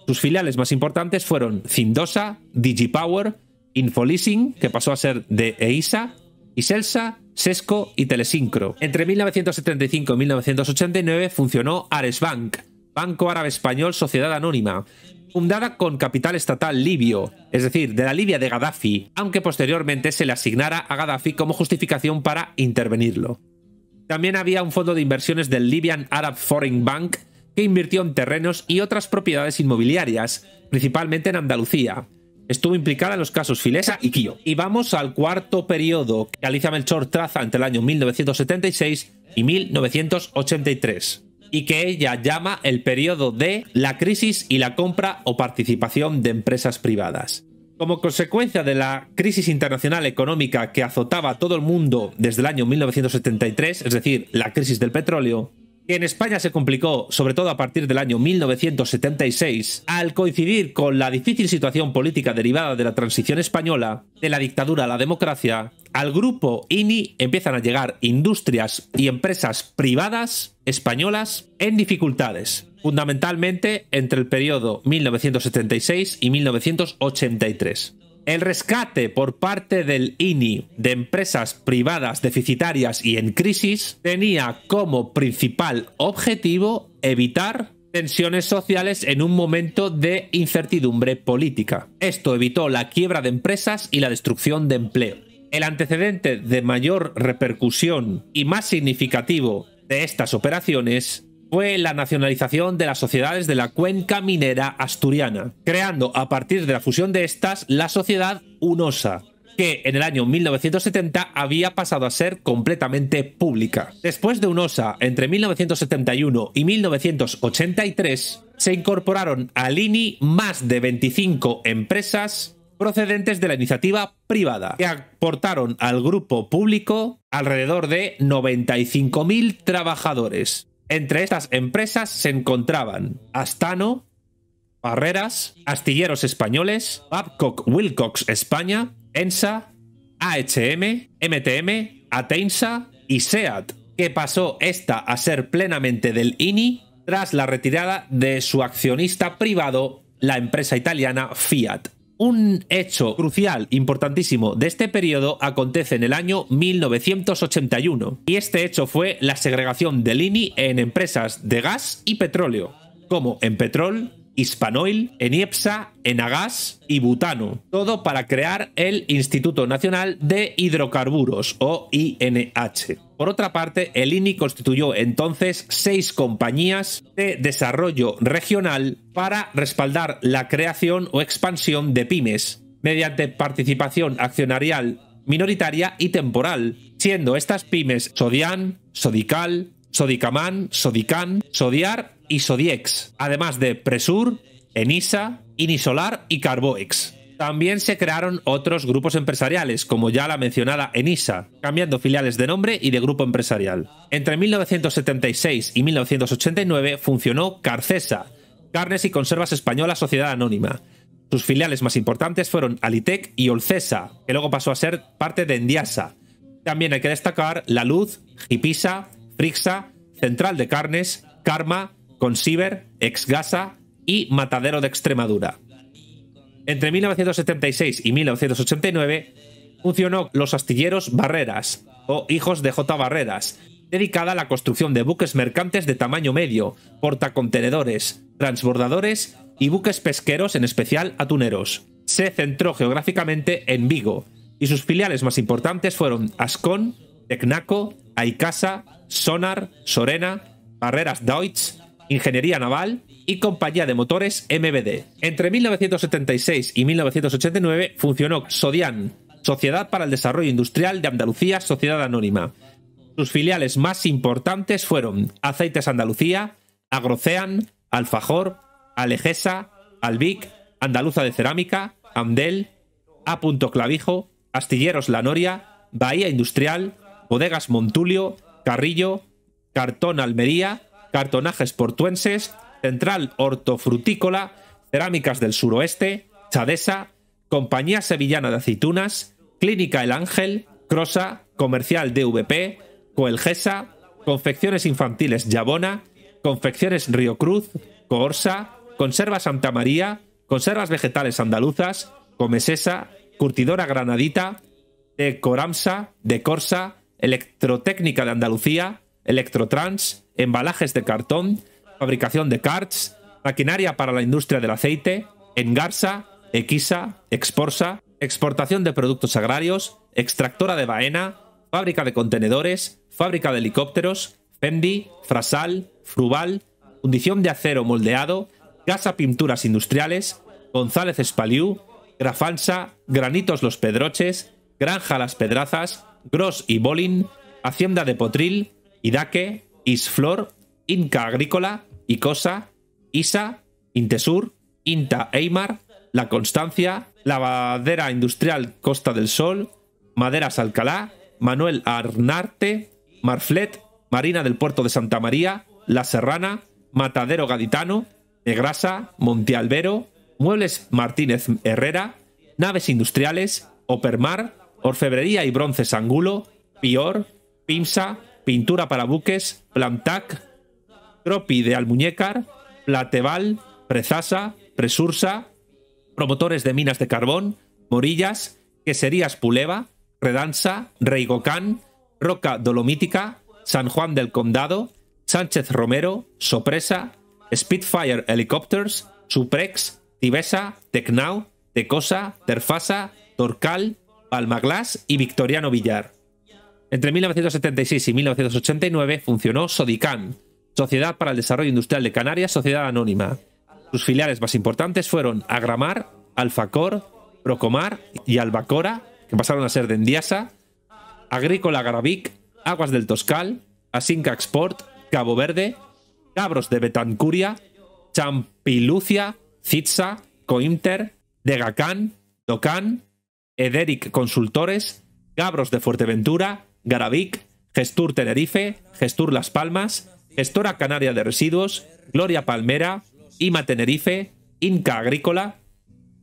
Sus filiales más importantes fueron Cindosa, Digipower, Infoleasing, que pasó a ser de EISA, Iselsa, Sesco y Telesincro. Entre 1975 y 1989 funcionó Aresbank, Banco Árabe Español Sociedad Anónima, fundada con capital estatal libio, es decir, de la Libia de Gaddafi, aunque posteriormente se le asignara a Gaddafi como justificación para intervenirlo. También había un fondo de inversiones del Libyan Arab Foreign Bank que invirtió en terrenos y otras propiedades inmobiliarias, principalmente en Andalucía. Estuvo implicada en los casos Filesa y Quio. Y vamos al cuarto periodo que Alicia Melchor traza entre el año 1976 y 1983. Y que ella llama el periodo de la crisis y la compra o participación de empresas privadas. Como consecuencia de la crisis internacional económica que azotaba a todo el mundo desde el año 1973, es decir, la crisis del petróleo, que en España se complicó sobre todo a partir del año 1976, al coincidir con la difícil situación política derivada de la transición española, de la dictadura a la democracia, al grupo INI empiezan a llegar industrias y empresas privadas españolas en dificultades, fundamentalmente entre el periodo 1976 y 1983. El rescate por parte del INI de empresas privadas deficitarias y en crisis tenía como principal objetivo evitar tensiones sociales en un momento de incertidumbre política. Esto evitó la quiebra de empresas y la destrucción de empleo. El antecedente de mayor repercusión y más significativo de estas operaciones fue la nacionalización de las sociedades de la cuenca minera asturiana, creando a partir de la fusión de estas la sociedad UNOSA, que en el año 1970 había pasado a ser completamente pública. Después de UNOSA, entre 1971 y 1983, se incorporaron al INI más de 25 empresas procedentes de la iniciativa privada, que aportaron al grupo público alrededor de 95.000 trabajadores. Entre estas empresas se encontraban Astano, Barreras, Astilleros Españoles, Babcock Wilcox España, ENSA, AHM, MTM, Ateinsa y SEAT, que pasó esta a ser plenamente del INI tras la retirada de su accionista privado, la empresa italiana Fiat. Un hecho crucial, importantísimo de este periodo acontece en el año 1981, y este hecho fue la segregación del INI en empresas de gas y petróleo, como Enpetrol, Hispanoil, Eniepsa, Enagas y Butano, todo para crear el Instituto Nacional de Hidrocarburos, o INH. Por otra parte, el INI constituyó entonces 6 compañías de desarrollo regional para respaldar la creación o expansión de pymes, mediante participación accionarial minoritaria y temporal, siendo estas pymes Sodian, Sodical, Sodicaman, Sodican, Sodiar y Sodiex, además de Presur, Enisa, Inisolar y Carboex. También se crearon otros grupos empresariales, como ya la mencionada Enisa, cambiando filiales de nombre y de grupo empresarial. Entre 1976 y 1989 funcionó Carcesa, Carnes y Conservas Española Sociedad Anónima. Sus filiales más importantes fueron Alitec y Olcesa, que luego pasó a ser parte de Endiasa. También hay que destacar La Luz, Gipisa, Frixa, Central de Carnes, Karma, Consiver, Exgasa y Matadero de Extremadura. Entre 1976 y 1989 funcionó los astilleros Barreras, o Hijos de J. Barreras, dedicada a la construcción de buques mercantes de tamaño medio, portacontenedores, transbordadores y buques pesqueros, en especial atuneros. Se centró geográficamente en Vigo, y sus filiales más importantes fueron Ascon, Tecnaco, Aicasa, Sonar, Sorena, Barreras Deutsch, Ingeniería Naval y Compañía de Motores MBD. Entre 1976 y 1989 funcionó Sodian, Sociedad para el Desarrollo Industrial de Andalucía Sociedad Anónima. Sus filiales más importantes fueron Aceites Andalucía, Agrocean, Alfajor, Alegesa, Albic, Andaluza de Cerámica, Amdel, A. Clavijo, Astilleros La Noria, Bahía Industrial, Bodegas Montulio, Carrillo, Cartón Almería, Cartonajes Portuenses, Central Hortofrutícola, Cerámicas del Suroeste, Chadesa, Compañía Sevillana de Aceitunas, Clínica El Ángel, Crosa, Comercial DVP, Coelgesa, Confecciones Infantiles Yabona, Confecciones Río Cruz, Coorsa, Conservas Santa María, Conservas Vegetales Andaluzas, Comesesa, Curtidora Granadita, de Coramsa, de Corsa, Electrotécnica de Andalucía, Electrotrans, Embalajes de Cartón, Fabricación de Karts, Maquinaria para la Industria del Aceite, Engarsa, Equisa, Exporsa, Exportación de Productos Agrarios, Extractora de Baena, Fábrica de Contenedores, Fábrica de Helicópteros, Fendi, Frasal, Fruval, Fundición de Acero Moldeado, Casa Pinturas Industriales, González Espaliú, Grafansa, Granitos Los Pedroches, Granja Las Pedrazas, Gros y Bolin, Hacienda de Potril, Idaque, Isflor, Inca Agrícola, Icosa, Isa, Intesur, Inta Eimar, La Constancia, Lavadera Industrial Costa del Sol, Maderas Alcalá, Manuel Arnarte, Marflet, Marina del Puerto de Santa María, La Serrana, Matadero Gaditano, Negrasa, Monte Albero, Muebles Martínez Herrera, Naves Industriales, Opermar, Orfebrería y Bronces Angulo, Pior, Pimsa, Pintura para Buques, Plantac, Cropi de Almuñécar, Plateval, Prezasa, Presursa, Promotores de Minas de Carbón, Morillas, Queserías Puleva, Redansa, Reigocán, Roca Dolomítica, San Juan del Condado, Sánchez Romero, Sopresa, Spitfire Helicopters, Suprex, Tibesa, Tecnau, Tecosa, Terfasa, Torcal, Palmaglas y Victoriano Villar. Entre 1976 y 1989 funcionó Sodican, Sociedad para el Desarrollo Industrial de Canarias, sociedad anónima. Sus filiales más importantes fueron Agramar, Alfacor, Procomar y Albacora, que pasaron a ser de Endiasa, Agrícola Garavic, Aguas del Toscal, Asinca Export, Cabo Verde, Cabros de Betancuria, Champilucia, Citsa, Coimter, Degacán, Docan, Ederic Consultores, Gabros de Fuerteventura, Garavic, Gestur Tenerife, Gestur Las Palmas, Gestora Canaria de Residuos, Gloria Palmera, IMA Tenerife, Inca Agrícola,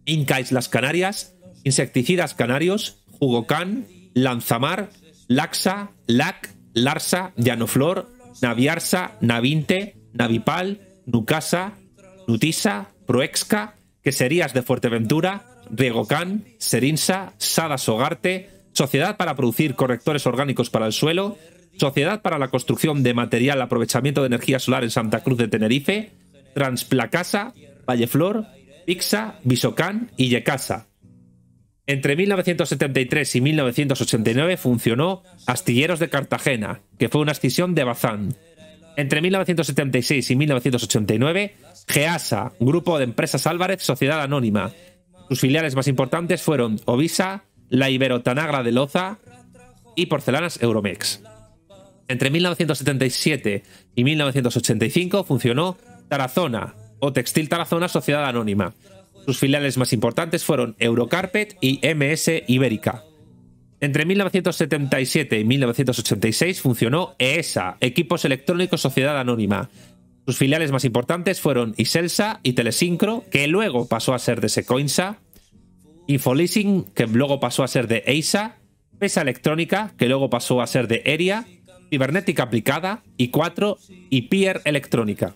Inca Islas Canarias, Insecticidas Canarios, Jugocan, Lanzamar, Laxa, Lac, Larsa, Llanoflor, Naviarsa, Navinte, Navipal, Nucasa, Nutisa, Proexca, Queserías de Fuerteventura, Riegocán, Serinsa, Sada Sogarte, Sociedad para producir correctores orgánicos para el suelo, Sociedad para la construcción de material aprovechamiento de energía solar en Santa Cruz de Tenerife, Transplacasa, Valleflor, Pixa, Visocán y Yecasa. Entre 1973 y 1989 funcionó Astilleros de Cartagena, que fue una escisión de Bazán. Entre 1976 y 1989, GEASA, Grupo de Empresas Álvarez, Sociedad Anónima. Sus filiales más importantes fueron Ovisa, la Iberotanagra de Loza y Porcelanas Euromex. Entre 1977 y 1985 funcionó Tarazona, o Textil Tarazona, Sociedad Anónima. Sus filiales más importantes fueron Eurocarpet y MS Ibérica. Entre 1977 y 1986 funcionó EESA, Equipos Electrónicos Sociedad Anónima. Sus filiales más importantes fueron Iselsa y Telesincro, que luego pasó a ser de Secoinsa, Infoleasing, que luego pasó a ser de EISA, Pesa Electrónica, que luego pasó a ser de Eria, Cibernética Aplicada, I4 y Pier Electrónica.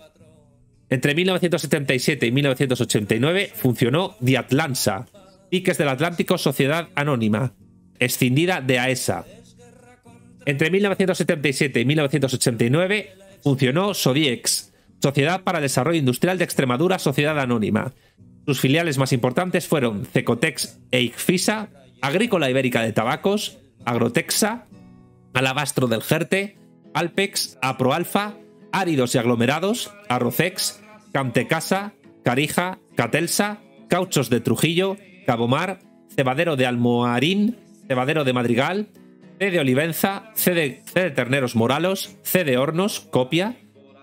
Entre 1977 y 1989 funcionó Diatlansa, Piques del Atlántico Sociedad Anónima, escindida de AESA. Entre 1977 y 1989 funcionó Sodiex, Sociedad para el Desarrollo Industrial de Extremadura Sociedad Anónima. Sus filiales más importantes fueron Cecotex e Icfisa, Agrícola Ibérica de Tabacos, Agrotexa, Alabastro del Jerte, Alpex, Aproalfa, Áridos y Aglomerados, Arrocex, Camtecasa, Carija, Catelsa, Cauchos de Trujillo, Cabomar, Cebadero de Almoharín, Cebadero de Madrigal, C de Olivenza, C de Terneros Moralos, C de Hornos, Copia,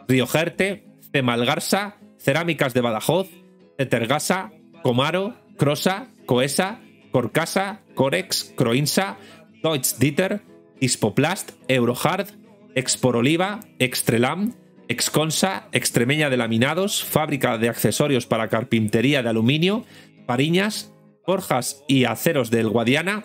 Río Jerte, C Malgarsa, Cerámicas de Badajoz, Cetergasa, Comaro, Crosa, Coesa, Corcasa, Corex, Croinsa, Deutsche Dieter, Dispoplast, Eurohard, Exporoliva, Extrelam, Exconsa, Extremeña de Laminados, Fábrica de Accesorios para Carpintería de Aluminio, Pariñas, Forjas y Aceros del Guadiana,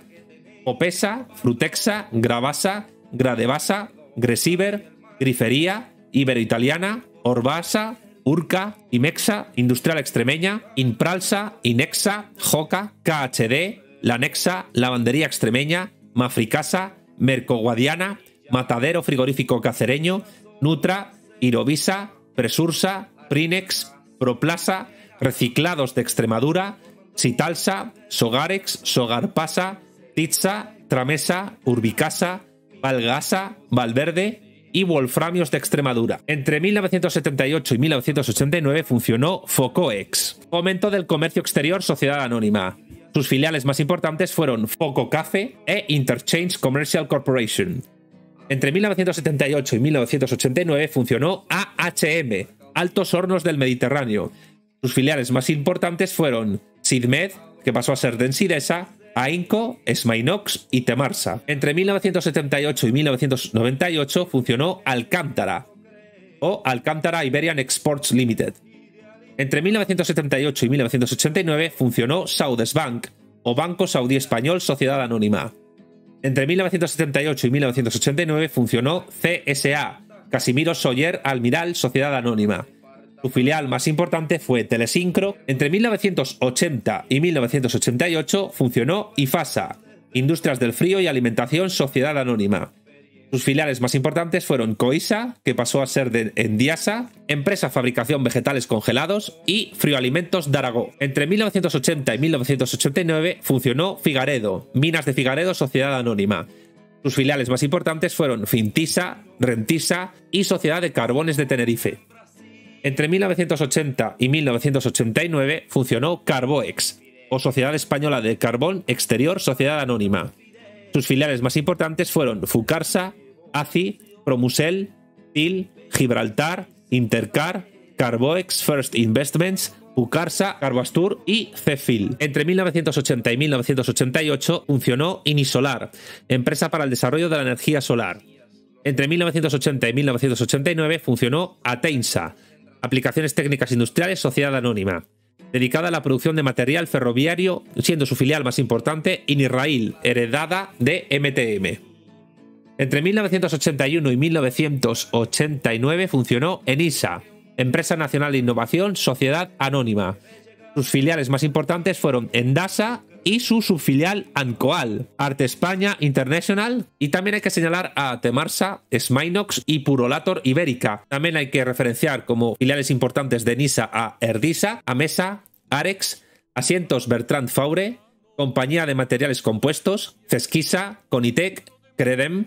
Opesa, Frutexa, Gravasa, Gradevasa, Gresiber, Grifería, Iberoitaliana, Orbasa, Urca, Imexa, Industrial Extremeña, Inpralsa, Inexa, Joca, KHD, Lanexa, Lavandería Extremeña, Mafricasa, Mercoguadiana, Matadero Frigorífico Cacereño, Nutra, Irovisa, Presursa, Prinex, Proplasa, Reciclados de Extremadura, Sitalsa, Sogarex, Sogarpasa, Titsa, Tramesa, Urbicasa, Valgasa, Valverde y Wolframios de Extremadura. Entre 1978 y 1989 funcionó Focoex, Fomento del Comercio Exterior Sociedad Anónima. Sus filiales más importantes fueron Foco Cafe e Interchange Commercial Corporation. Entre 1978 y 1989 funcionó AHM, Altos Hornos del Mediterráneo. Sus filiales más importantes fueron Sidmed, que pasó a ser Densidesa, Ainco, Smainox y Temarsa. Entre 1978 y 1998 funcionó Alcántara o Alcántara Iberian Exports Limited. Entre 1978 y 1989 funcionó Saudes Bank o Banco Saudí Español Sociedad Anónima. Entre 1978 y 1989 funcionó CSA, Casimiro Soller Almiral Sociedad Anónima. Su filial más importante fue Telesincro. Entre 1980 y 1988 funcionó IFASA, Industrias del Frío y Alimentación Sociedad Anónima. Sus filiales más importantes fueron Coisa, que pasó a ser de Endiasa, Empresa Fabricación Vegetales Congelados y Frioalimentos Daragó. Entre 1980 y 1989 funcionó Figaredo, Minas de Figaredo Sociedad Anónima. Sus filiales más importantes fueron Fintisa, Rentisa y Sociedad de Carbones de Tenerife. Entre 1980 y 1989 funcionó Carboex, o Sociedad Española de Carbón Exterior Sociedad Anónima. Sus filiales más importantes fueron Fucarsa, ACI, Promusel, TIL, Gibraltar, Intercar, Carboex First Investments, Fucarsa, Carbastur y Cefil. Entre 1980 y 1988 funcionó Inisolar, empresa para el desarrollo de la energía solar. Entre 1980 y 1989 funcionó Ateinsa, Aplicaciones Técnicas Industriales Sociedad Anónima, dedicada a la producción de material ferroviario, siendo su filial más importante Inirrail, heredada de MTM. Entre 1981 y 1989 funcionó Enisa, Empresa Nacional de Innovación Sociedad Anónima. Sus filiales más importantes fueron Endasa y su subfilial Ancoal, Arte España International, y también hay que señalar a Temarsa, Smainox y Purolator Ibérica. También hay que referenciar como filiales importantes de Enisa a Erdisa, Amesa, Arex, Asientos Bertrand Faure, Compañía de Materiales Compuestos, Cesquisa, Conitec, Credem,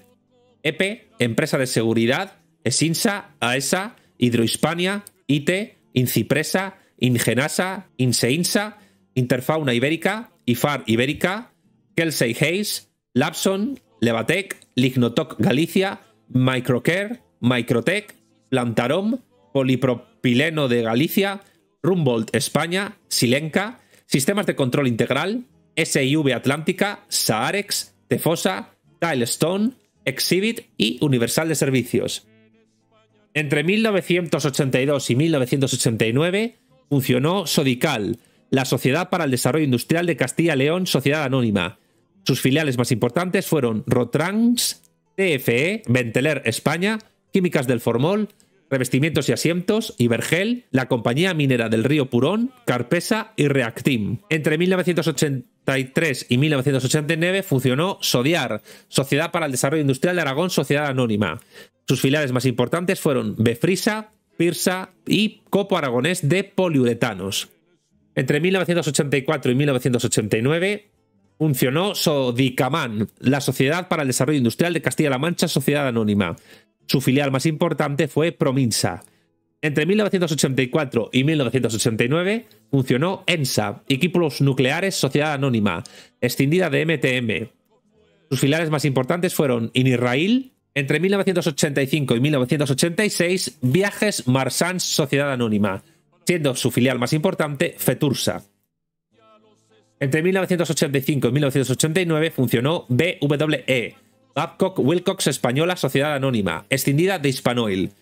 EPE, Empresa de Seguridad, Esinsa, AESA, Hidrohispania, ITE, Incipresa, Ingenasa, Inseinsa, Interfauna Ibérica, IFAR Ibérica, Kelsey Hayes, Lapson, Levatec, Lignotoc Galicia, Microcare, Microtec, Plantarom, Polipropileno de Galicia, Rumboldt España, Silenca, Sistemas de Control Integral, SIV Atlántica, Saarex, Tefosa, Tilestone, Exhibit y Universal de Servicios. Entre 1982 y 1989 funcionó Sodical, la Sociedad para el Desarrollo Industrial de Castilla y León Sociedad Anónima. Sus filiales más importantes fueron Rotrans, TFE, Benteler España, Químicas del Formol, Revestimientos y Asientos, Ibergel, la Compañía Minera del Río Purón, Carpesa y Reactim. Entre 1983 y 1989 funcionó Sodiar, Sociedad para el Desarrollo Industrial de Aragón Sociedad Anónima. Sus filiales más importantes fueron Befrisa, Pirsa y Copo Aragonés de Poliuretanos. Entre 1984 y 1989 funcionó Sodicaman, la Sociedad para el Desarrollo Industrial de Castilla-La Mancha Sociedad Anónima. Su filial más importante fue Prominsa. Entre 1984 y 1989 funcionó ENSA, Equipos Nucleares Sociedad Anónima, escindida de MTM. Sus filiales más importantes fueron Inirrail. Entre 1985 y 1986, Viajes Marsans Sociedad Anónima, siendo su filial más importante Fetursa. Entre 1985 y 1989 funcionó BWE, Babcock Wilcox Española Sociedad Anónima, escindida de Hispanoil.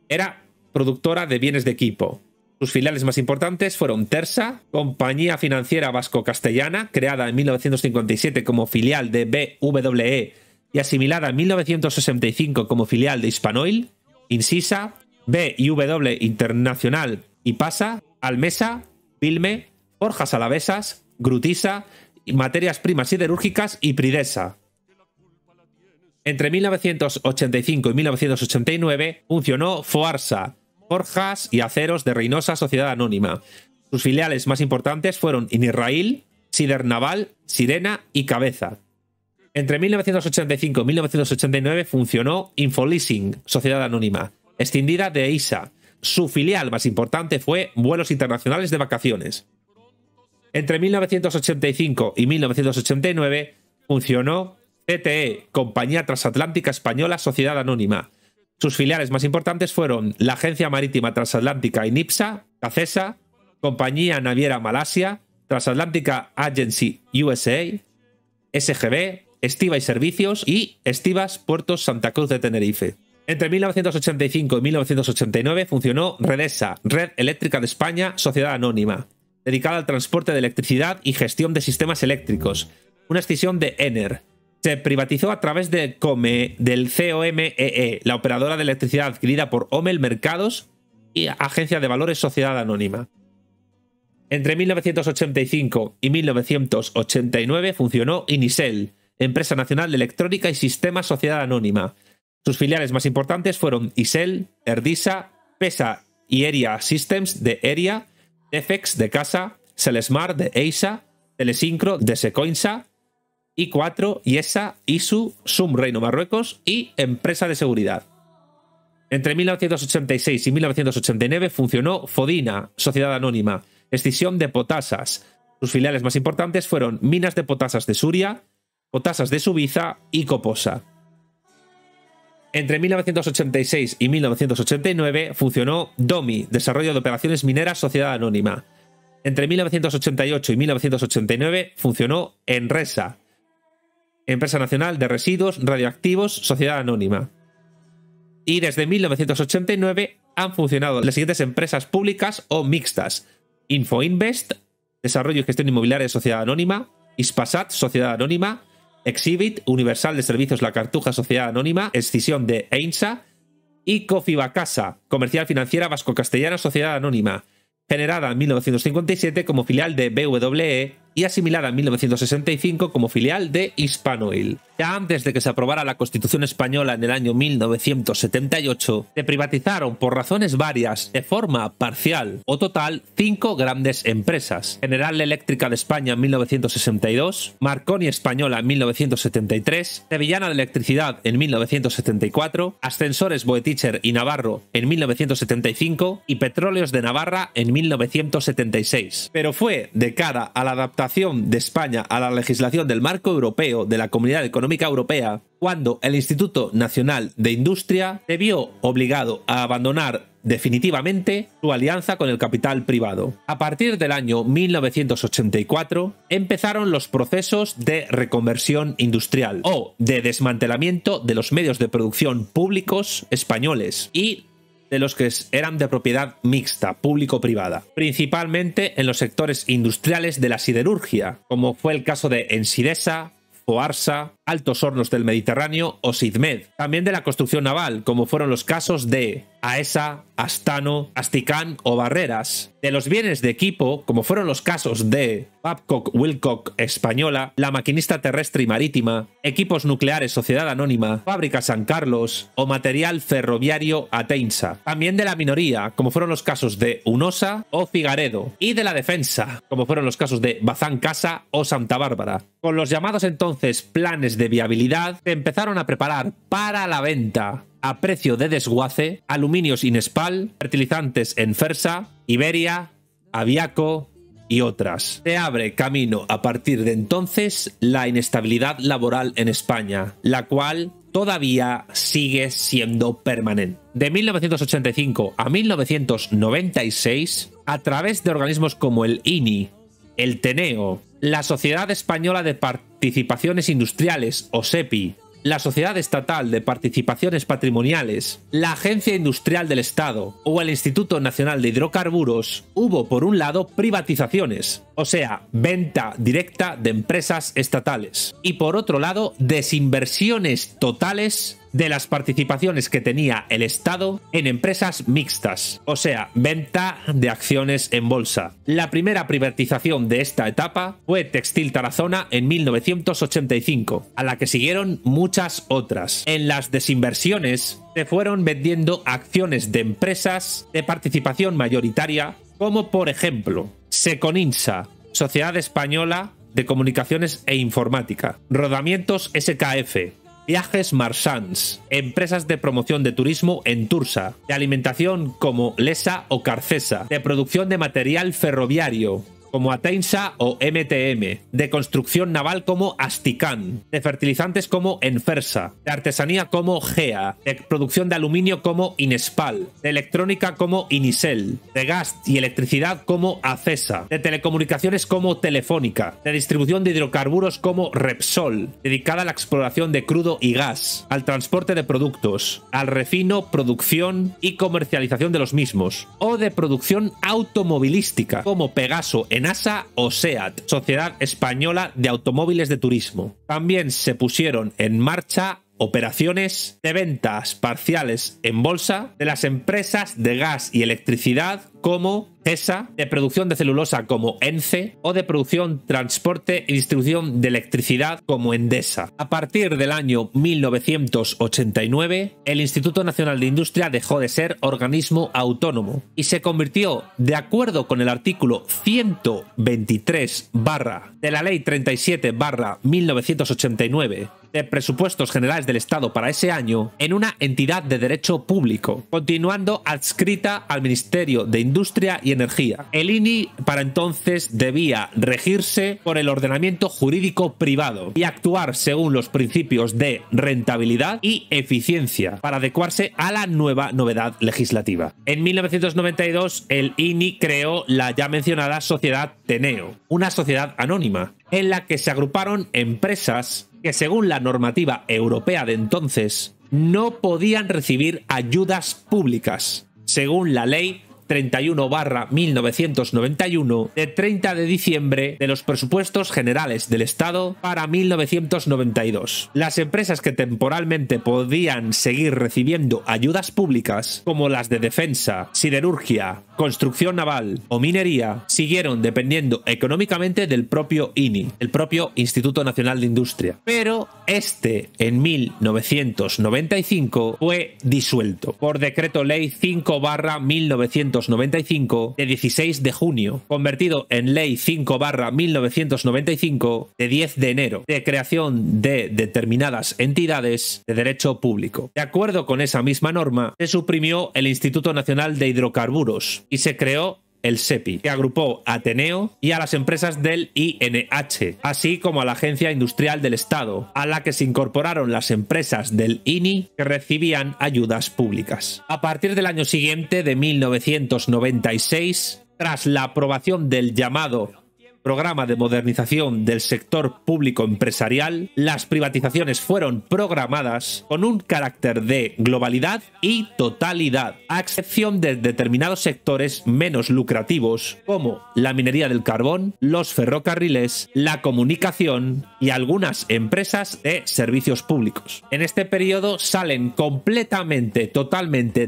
Era productora de bienes de equipo. Sus filiales más importantes fueron Tersa, Compañía Financiera Vasco-Castellana, creada en 1957 como filial de BWE y asimilada en 1965 como filial de Hispanoil, Insisa, B&W Internacional y Pasa, Almesa, Pilme, Forjas Alavesas, Grutisa, Materias Primas Siderúrgicas y Pridesa. Entre 1985 y 1989 funcionó Foarsa, Forjas y Aceros de Reynosa Sociedad Anónima. Sus filiales más importantes fueron Inirrail, Sidernaval, Sirena y Cabeza. Entre 1985 y 1989 funcionó Infoleasing, Sociedad Anónima, escindida de EISA. Su filial más importante fue Vuelos Internacionales de Vacaciones. Entre 1985 y 1989 funcionó CTE, Compañía Transatlántica Española Sociedad Anónima. Sus filiales más importantes fueron la Agencia Marítima Transatlántica INIPSA, CACESA, Compañía Naviera Malasia, Transatlántica Agency USA, SGB, Estiva y Servicios y Estivas Puertos Santa Cruz de Tenerife. Entre 1985 y 1989 funcionó Redesa, Red Eléctrica de España, Sociedad Anónima, dedicada al transporte de electricidad y gestión de sistemas eléctricos, una escisión de Ener. Se privatizó a través del COMEE, la operadora de electricidad adquirida por Omel Mercados y Agencia de Valores Sociedad Anónima. Entre 1985 y 1989 funcionó Inisel, Empresa Nacional de Electrónica y Sistemas Sociedad Anónima. Sus filiales más importantes fueron Isel, Erdisa, PESA y Eria Systems de Eria, Defex de Casa, Celesmar de EISA, Telesincro de Secoinsa, I4, IESA, ISU, Sum Reino Marruecos y Empresa de Seguridad. Entre 1986 y 1989 funcionó Fodina, Sociedad Anónima, escisión de Potasas. Sus filiales más importantes fueron Minas de Potasas de Suria, Potasas de Subiza y Coposa. Entre 1986 y 1989 funcionó DOMI, Desarrollo de Operaciones Mineras Sociedad Anónima. Entre 1988 y 1989 funcionó Enresa, Empresa Nacional de Residuos Radioactivos Sociedad Anónima. Y desde 1989 han funcionado las siguientes empresas públicas o mixtas: Infoinvest, Desarrollo y Gestión Inmobiliaria Sociedad Anónima, Ispasat Sociedad Anónima, Exhibit, Universal de Servicios La Cartuja Sociedad Anónima, escisión de EINSA, y Cofibacasa, Comercial Financiera Vasco-Castellana Sociedad Anónima, generada en 1957 como filial de BWE y asimilada en 1965 como filial de Hispanoil. Ya antes de que se aprobara la Constitución Española en el año 1978, se privatizaron por razones varias, de forma parcial o total, 5 grandes empresas: General Eléctrica de España en 1962, Marconi Española en 1973, Sevillana de Electricidad en 1974, Ascensores Boeticher y Navarro en 1975 y Petróleos de Navarra en 1976. Pero fue de cara a la adaptación de España a la legislación del marco europeo de la Comunidad Económica Europea cuando el Instituto Nacional de Industria se vio obligado a abandonar definitivamente su alianza con el capital privado. A partir del año 1984 empezaron los procesos de reconversión industrial o de desmantelamiento de los medios de producción públicos españoles y de los que eran de propiedad mixta, público-privada, principalmente en los sectores industriales de la siderurgia, como fue el caso de Ensidesa, Foarsa, Altos Hornos del Mediterráneo o Sidmed. También de la construcción naval, como fueron los casos de AESA, Astano, Asticán o Barreras. De los bienes de equipo, como fueron los casos de Babcock Wilcox Española, La Maquinista Terrestre y Marítima, Equipos Nucleares Sociedad Anónima, Fábrica San Carlos o Material Ferroviario Ateinsa. También de la minoría, como fueron los casos de Unosa o Figaredo. Y de la defensa, como fueron los casos de Bazán Casa o Santa Bárbara. Con los llamados entonces planes de viabilidad, se empezaron a preparar para la venta a precio de desguace Aluminios Inespal, fertilizantes Enfersa, Iberia, Aviaco y otras. Se abre camino a partir de entonces la inestabilidad laboral en España, la cual todavía sigue siendo permanente. De 1985 a 1996, a través de organismos como el INI, el TENEO, la Sociedad Española de Participaciones Industriales o SEPI, la Sociedad Estatal de Participaciones Patrimoniales, la Agencia Industrial del Estado o el Instituto Nacional de Hidrocarburos, hubo por un lado privatizaciones, o sea, venta directa de empresas estatales, y por otro lado desinversiones totales de las participaciones que tenía el Estado en empresas mixtas, o sea, venta de acciones en bolsa. La primera privatización de esta etapa fue Textil Tarazona en 1985, a la que siguieron muchas otras. En las desinversiones se fueron vendiendo acciones de empresas de participación mayoritaria, como por ejemplo Seconinsa, Sociedad Española de Comunicaciones e Informática, Rodamientos SKF, Viajes Marsans, empresas de promoción de turismo en Tursa, de alimentación como Lesa o Carcesa, de producción de material ferroviario, como Ateinsa o MTM, de construcción naval como Asticán, de fertilizantes como Enfersa, de artesanía como GEA, de producción de aluminio como Inespal, de electrónica como Inisel, de gas y electricidad como Acesa, de telecomunicaciones como Telefónica, de distribución de hidrocarburos como Repsol, dedicada a la exploración de crudo y gas, al transporte de productos, al refino, producción y comercialización de los mismos, o de producción automovilística como Pegaso, Enasa o SEAT, Sociedad Española de Automóviles de Turismo. También se pusieron en marcha operaciones de ventas parciales en bolsa de las empresas de gas y electricidad como GESA, de producción de celulosa como ENCE o de producción, transporte y distribución de electricidad como Endesa. A partir del año 1989, el Instituto Nacional de Industria dejó de ser organismo autónomo y se convirtió, de acuerdo con el artículo 123 de la Ley 37/1989 de Presupuestos Generales del Estado para ese año, en una entidad de derecho público, continuando adscrita al Ministerio de Industria y Energía. El INI para entonces debía regirse por el ordenamiento jurídico privado y actuar según los principios de rentabilidad y eficiencia para adecuarse a la nueva novedad legislativa. En 1992 el INI creó la ya mencionada Sociedad Teneo, una sociedad anónima en la que se agruparon empresas que según la normativa europea de entonces no podían recibir ayudas públicas, según la ley 31/1991 de 30 de diciembre de los presupuestos generales del Estado para 1992. Las empresas que temporalmente podían seguir recibiendo ayudas públicas, como las de defensa, siderurgia, construcción naval o minería, siguieron dependiendo económicamente del propio INI, el propio Instituto Nacional de Industria. Pero este, en 1995, fue disuelto por Decreto Ley 5/1995 de 16 de junio, convertido en Ley 5/1995 de 10 de enero, de creación de determinadas entidades de derecho público. De acuerdo con esa misma norma, se suprimió el Instituto Nacional de Hidrocarburos y se creó el SEPI, que agrupó a Teneo y a las empresas del INH, así como a la Agencia Industrial del Estado, a la que se incorporaron las empresas del INI que recibían ayudas públicas. A partir del año siguiente, de 1996, tras la aprobación del llamado Programa de Modernización del Sector Público Empresarial, las privatizaciones fueron programadas con un carácter de globalidad y totalidad, a excepción de determinados sectores menos lucrativos, como la minería del carbón, los ferrocarriles, la comunicación y algunas empresas de servicios públicos. En este periodo salen totalmente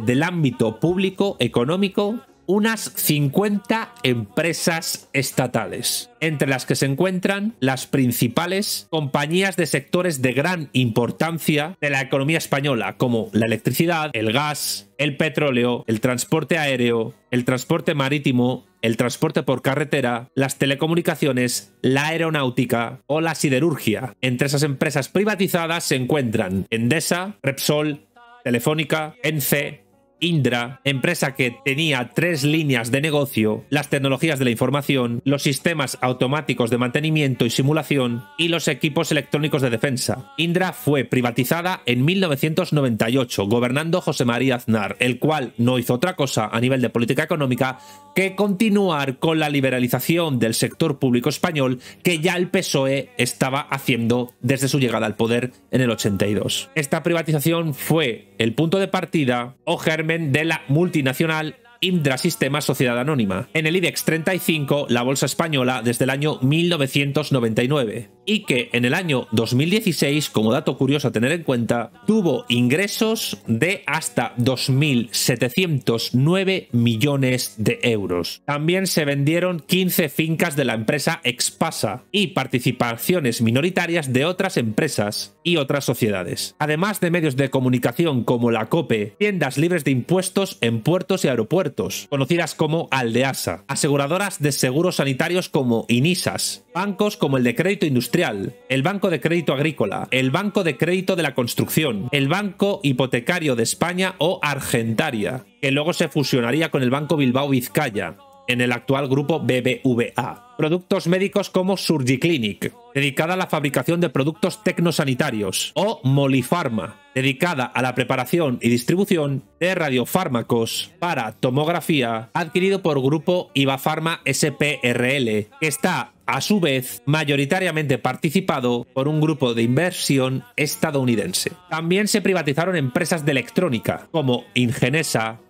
del ámbito público económico unas 50 empresas estatales, entre las que se encuentran las principales compañías de sectores de gran importancia de la economía española, como la electricidad, el gas, el petróleo, el transporte aéreo, el transporte marítimo, el transporte por carretera, las telecomunicaciones, la aeronáutica o la siderurgia. Entre esas empresas privatizadas se encuentran Endesa, Repsol, Telefónica, ENCE, Indra, empresa que tenía 3 líneas de negocio: las tecnologías de la información, los sistemas automáticos de mantenimiento y simulación y los equipos electrónicos de defensa. Indra fue privatizada en 1998, gobernando José María Aznar, el cual no hizo otra cosa a nivel de política económica que continuar con la liberalización del sector público español que ya el PSOE estaba haciendo desde su llegada al poder en el 82. Esta privatización fue el punto de partida o germen de la multinacional Indra Sistemas Sociedad Anónima, en el IBEX 35, la bolsa española, desde el año 1999, y que en el año 2016, como dato curioso a tener en cuenta, tuvo ingresos de hasta 2.709 millones de euros. También se vendieron 15 fincas de la empresa Expasa y participaciones minoritarias de otras empresas y otras sociedades, además de medios de comunicación como la COPE, tiendas libres de impuestos en puertos y aeropuertos, conocidas como Aldeasa, aseguradoras de seguros sanitarios como Inisas, bancos como el de Crédito Industrial, el Banco de Crédito Agrícola, el Banco de Crédito de la Construcción, el Banco Hipotecario de España o Argentaria, que luego se fusionaría con el Banco Bilbao Vizcaya, en el actual grupo BBVA. Productos médicos como Surgiclinic, dedicada a la fabricación de productos tecnosanitarios, o Molifarma, dedicada a la preparación y distribución de radiofármacos para tomografía, adquirido por Grupo Ivafarma SPRL, que está a su vez mayoritariamente participado por un grupo de inversión estadounidense. También se privatizaron empresas de electrónica como Ingenesa,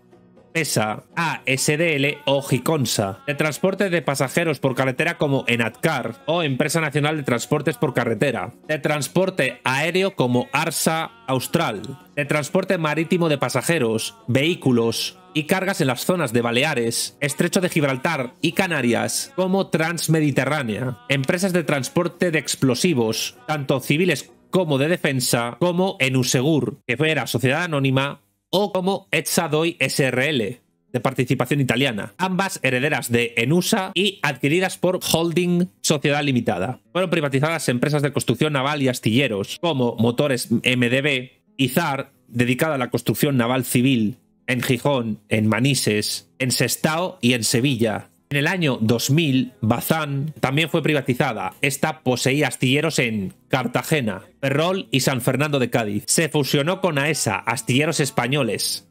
PESA, ASDL o Giconsa, de transporte de pasajeros por carretera como Enatcar o Empresa Nacional de Transportes por Carretera, de transporte aéreo como Arsa Austral, de transporte marítimo de pasajeros, vehículos y cargas en las zonas de Baleares, Estrecho de Gibraltar y Canarias como Transmediterránea, empresas de transporte de explosivos, tanto civiles como de defensa, como Enusegur, que era sociedad anónima, o como Etsadoy SRL, de participación italiana, ambas herederas de Enusa y adquiridas por Holding Sociedad Limitada. Fueron privatizadas empresas de construcción naval y astilleros, como Motores MDB, Izar, dedicada a la construcción naval civil, en Gijón, en Manises, en Sestao y en Sevilla. En el año 2000, Bazán también fue privatizada. Esta poseía astilleros en Cartagena, Ferrol y San Fernando de Cádiz. Se fusionó con AESA, Astilleros Españoles,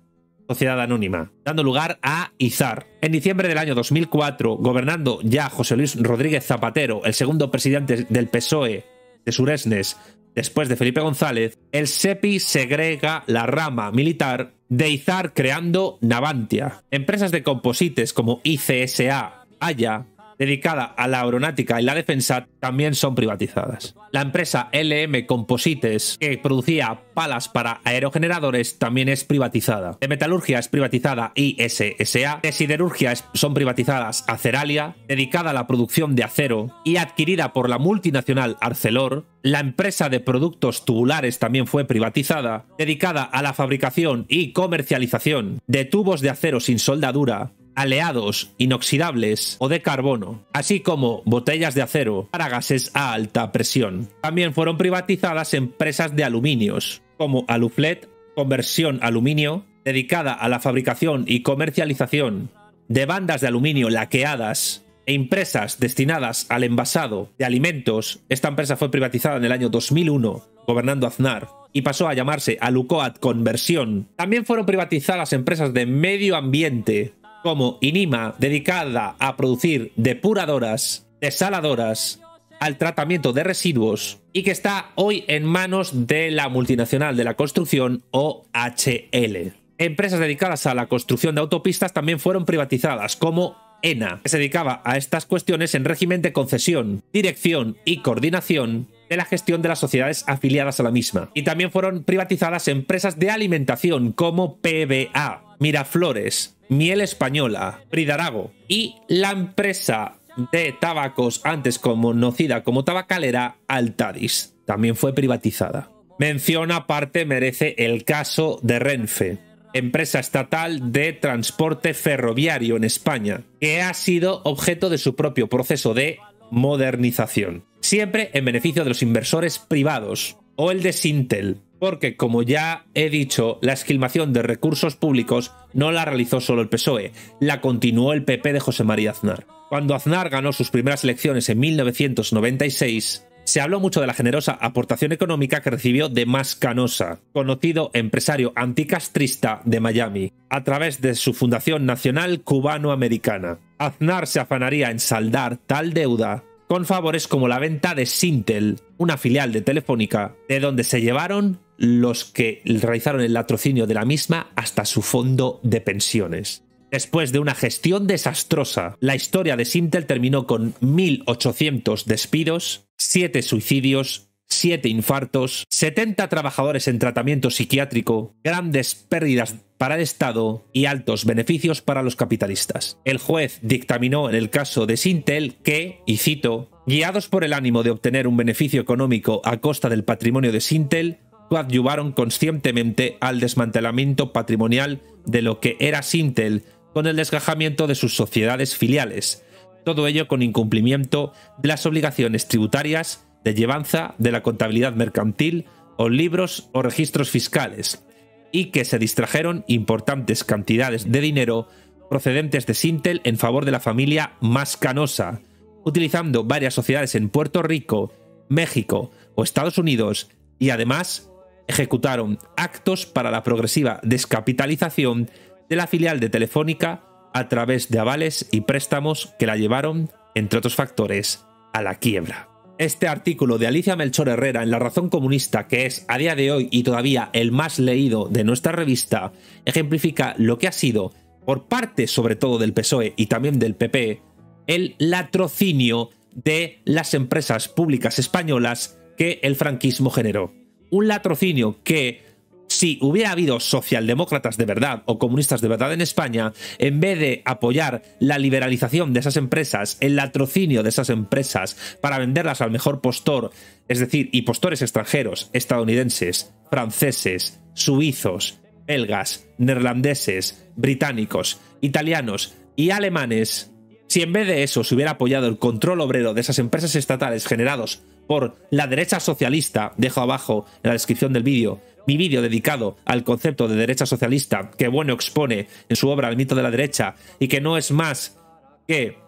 sociedad anónima, dando lugar a Izar. En diciembre del año 2004, gobernando ya José Luis Rodríguez Zapatero, el segundo presidente del PSOE de Suresnes, después de Felipe González, el SEPI segrega la rama militar de Izar creando Navantia. Empresas de composites como ICSA, Haya, dedicada a la aeronáutica y la defensa, también son privatizadas. La empresa LM Composites, que producía palas para aerogeneradores, también es privatizada. De metalurgia es privatizada ISSA. De siderurgia son privatizadas Aceralia, dedicada a la producción de acero y adquirida por la multinacional Arcelor. La empresa de productos tubulares también fue privatizada, dedicada a la fabricación y comercialización de tubos de acero sin soldadura, aleados, inoxidables o de carbono, así como botellas de acero para gases a alta presión. También fueron privatizadas empresas de aluminios, como Aluflet, Conversión Aluminio, dedicada a la fabricación y comercialización de bandas de aluminio laqueadas e empresas destinadas al envasado de alimentos. Esta empresa fue privatizada en el año 2001, gobernando Aznar, y pasó a llamarse Alucoat Conversión. También fueron privatizadas empresas de medio ambiente, como Inima, dedicada a producir depuradoras, desaladoras, al tratamiento de residuos, y que está hoy en manos de la multinacional de la construcción OHL. Empresas dedicadas a la construcción de autopistas también fueron privatizadas, como ENA, que se dedicaba a estas cuestiones en régimen de concesión, dirección y coordinación de la gestión de las sociedades afiliadas a la misma. Y también fueron privatizadas empresas de alimentación como PBA, Miraflores, Miel Española, Pridarago, y la empresa de tabacos antes conocida como tabacalera Altadis también fue privatizada. Mención aparte merece el caso de Renfe, empresa estatal de transporte ferroviario en España, que ha sido objeto de su propio proceso de modernización, siempre en beneficio de los inversores privados, o el de Sintel, porque, como ya he dicho, la esquilmación de recursos públicos no la realizó solo el PSOE, la continuó el PP de José María Aznar. Cuando Aznar ganó sus primeras elecciones en 1996, se habló mucho de la generosa aportación económica que recibió de Mascanosa, conocido empresario anticastrista de Miami, a través de su Fundación Nacional Cubano-Americana. Aznar se afanaría en saldar tal deuda con favores como la venta de Sintel, una filial de Telefónica, de donde se llevaron los que realizaron el latrocinio de la misma hasta su fondo de pensiones. Después de una gestión desastrosa, la historia de Sintel terminó con 1.800 despidos, 7 suicidios, 7 infartos, 70 trabajadores en tratamiento psiquiátrico, grandes pérdidas para el Estado y altos beneficios para los capitalistas. El juez dictaminó en el caso de Sintel que, y cito, guiados por el ánimo de obtener un beneficio económico a costa del patrimonio de Sintel, coadyuvaron conscientemente al desmantelamiento patrimonial de lo que era Sintel con el desgajamiento de sus sociedades filiales, todo ello con incumplimiento de las obligaciones tributarias, de llevanza de la contabilidad mercantil o libros o registros fiscales, y que se distrajeron importantes cantidades de dinero procedentes de Sintel en favor de la familia Mascanosa, utilizando varias sociedades en Puerto Rico, México o Estados Unidos, y además ejecutaron actos para la progresiva descapitalización de la filial de Telefónica a través de avales y préstamos que la llevaron, entre otros factores, a la quiebra. Este artículo de Alicia Melchor Herrera en La Razón Comunista, que es a día de hoy y todavía el más leído de nuestra revista, ejemplifica lo que ha sido, por parte sobre todo del PSOE y también del PP, el latrocinio de las empresas públicas españolas que el franquismo generó. Un latrocinio que, si hubiera habido socialdemócratas de verdad o comunistas de verdad en España, en vez de apoyar la liberalización de esas empresas, el latrocinio de esas empresas para venderlas al mejor postor, es decir, y postores extranjeros, estadounidenses, franceses, suizos, belgas, neerlandeses, británicos, italianos y alemanes, si en vez de eso se hubiera apoyado el control obrero de esas empresas estatales generados por la derecha socialista, dejo abajo en la descripción del vídeo mi vídeo dedicado al concepto de derecha socialista que Bueno expone en su obra El mito de la derecha, y que no es más que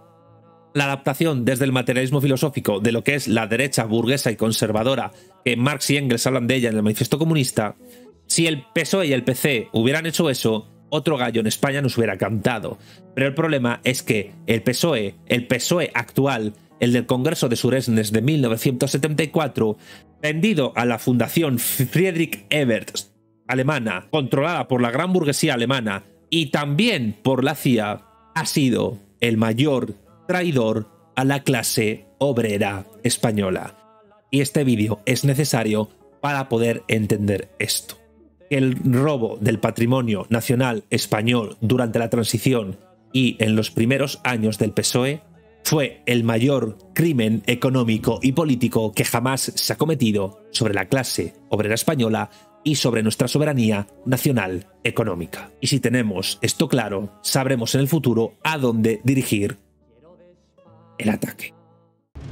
la adaptación desde el materialismo filosófico de lo que es la derecha burguesa y conservadora, que Marx y Engels hablan de ella en el Manifiesto Comunista. Si el PSOE y el PC hubieran hecho eso, otro gallo en España nos hubiera cantado. Pero el problema es que el PSOE actual, el del Congreso de Suresnes de 1974, vendido a la Fundación Friedrich Ebert alemana, controlada por la gran burguesía alemana y también por la CIA, ha sido el mayor traidor a la clase obrera española. Y este vídeo es necesario para poder entender esto. El robo del patrimonio nacional español durante la transición y en los primeros años del PSOE fue el mayor crimen económico y político que jamás se ha cometido sobre la clase obrera española y sobre nuestra soberanía nacional económica. Y si tenemos esto claro, sabremos en el futuro a dónde dirigir el ataque.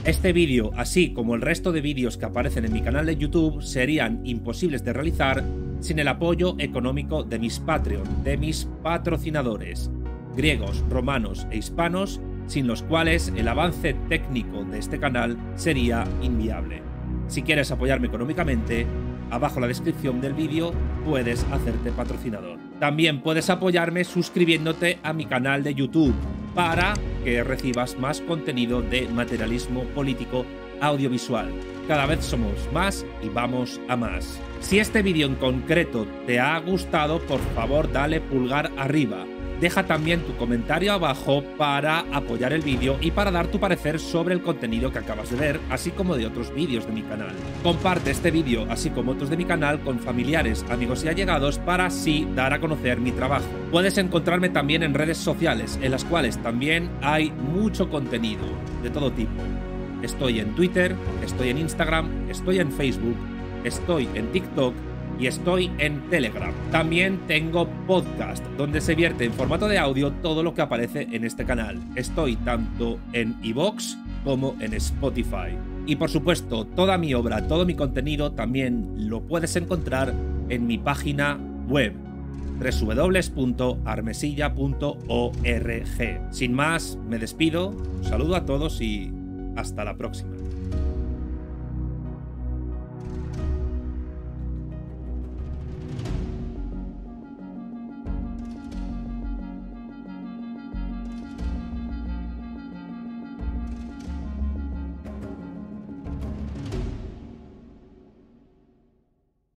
Este vídeo, así como el resto de vídeos que aparecen en mi canal de YouTube, serían imposibles de realizar sin el apoyo económico de mis Patreon, de mis patrocinadores, griegos, romanos e hispanos, sin los cuales el avance técnico de este canal sería inviable. Si quieres apoyarme económicamente, abajo en la descripción del vídeo puedes hacerte patrocinador. También puedes apoyarme suscribiéndote a mi canal de YouTube para que recibas más contenido de materialismo político audiovisual. Cada vez somos más y vamos a más. Si este vídeo en concreto te ha gustado, por favor dale pulgar arriba. Deja también tu comentario abajo para apoyar el vídeo y para dar tu parecer sobre el contenido que acabas de ver, así como de otros vídeos de mi canal. Comparte este vídeo, así como otros de mi canal, con familiares, amigos y allegados para así dar a conocer mi trabajo. Puedes encontrarme también en redes sociales, en las cuales también hay mucho contenido de todo tipo. Estoy en Twitter, estoy en Instagram, estoy en Facebook, estoy en TikTok y estoy en Telegram. También tengo podcast, donde se vierte en formato de audio todo lo que aparece en este canal. Estoy tanto en iVoox como en Spotify. Y por supuesto, toda mi obra, todo mi contenido también lo puedes encontrar en mi página web, www.armesilla.org. Sin más, me despido, un saludo a todos y hasta la próxima.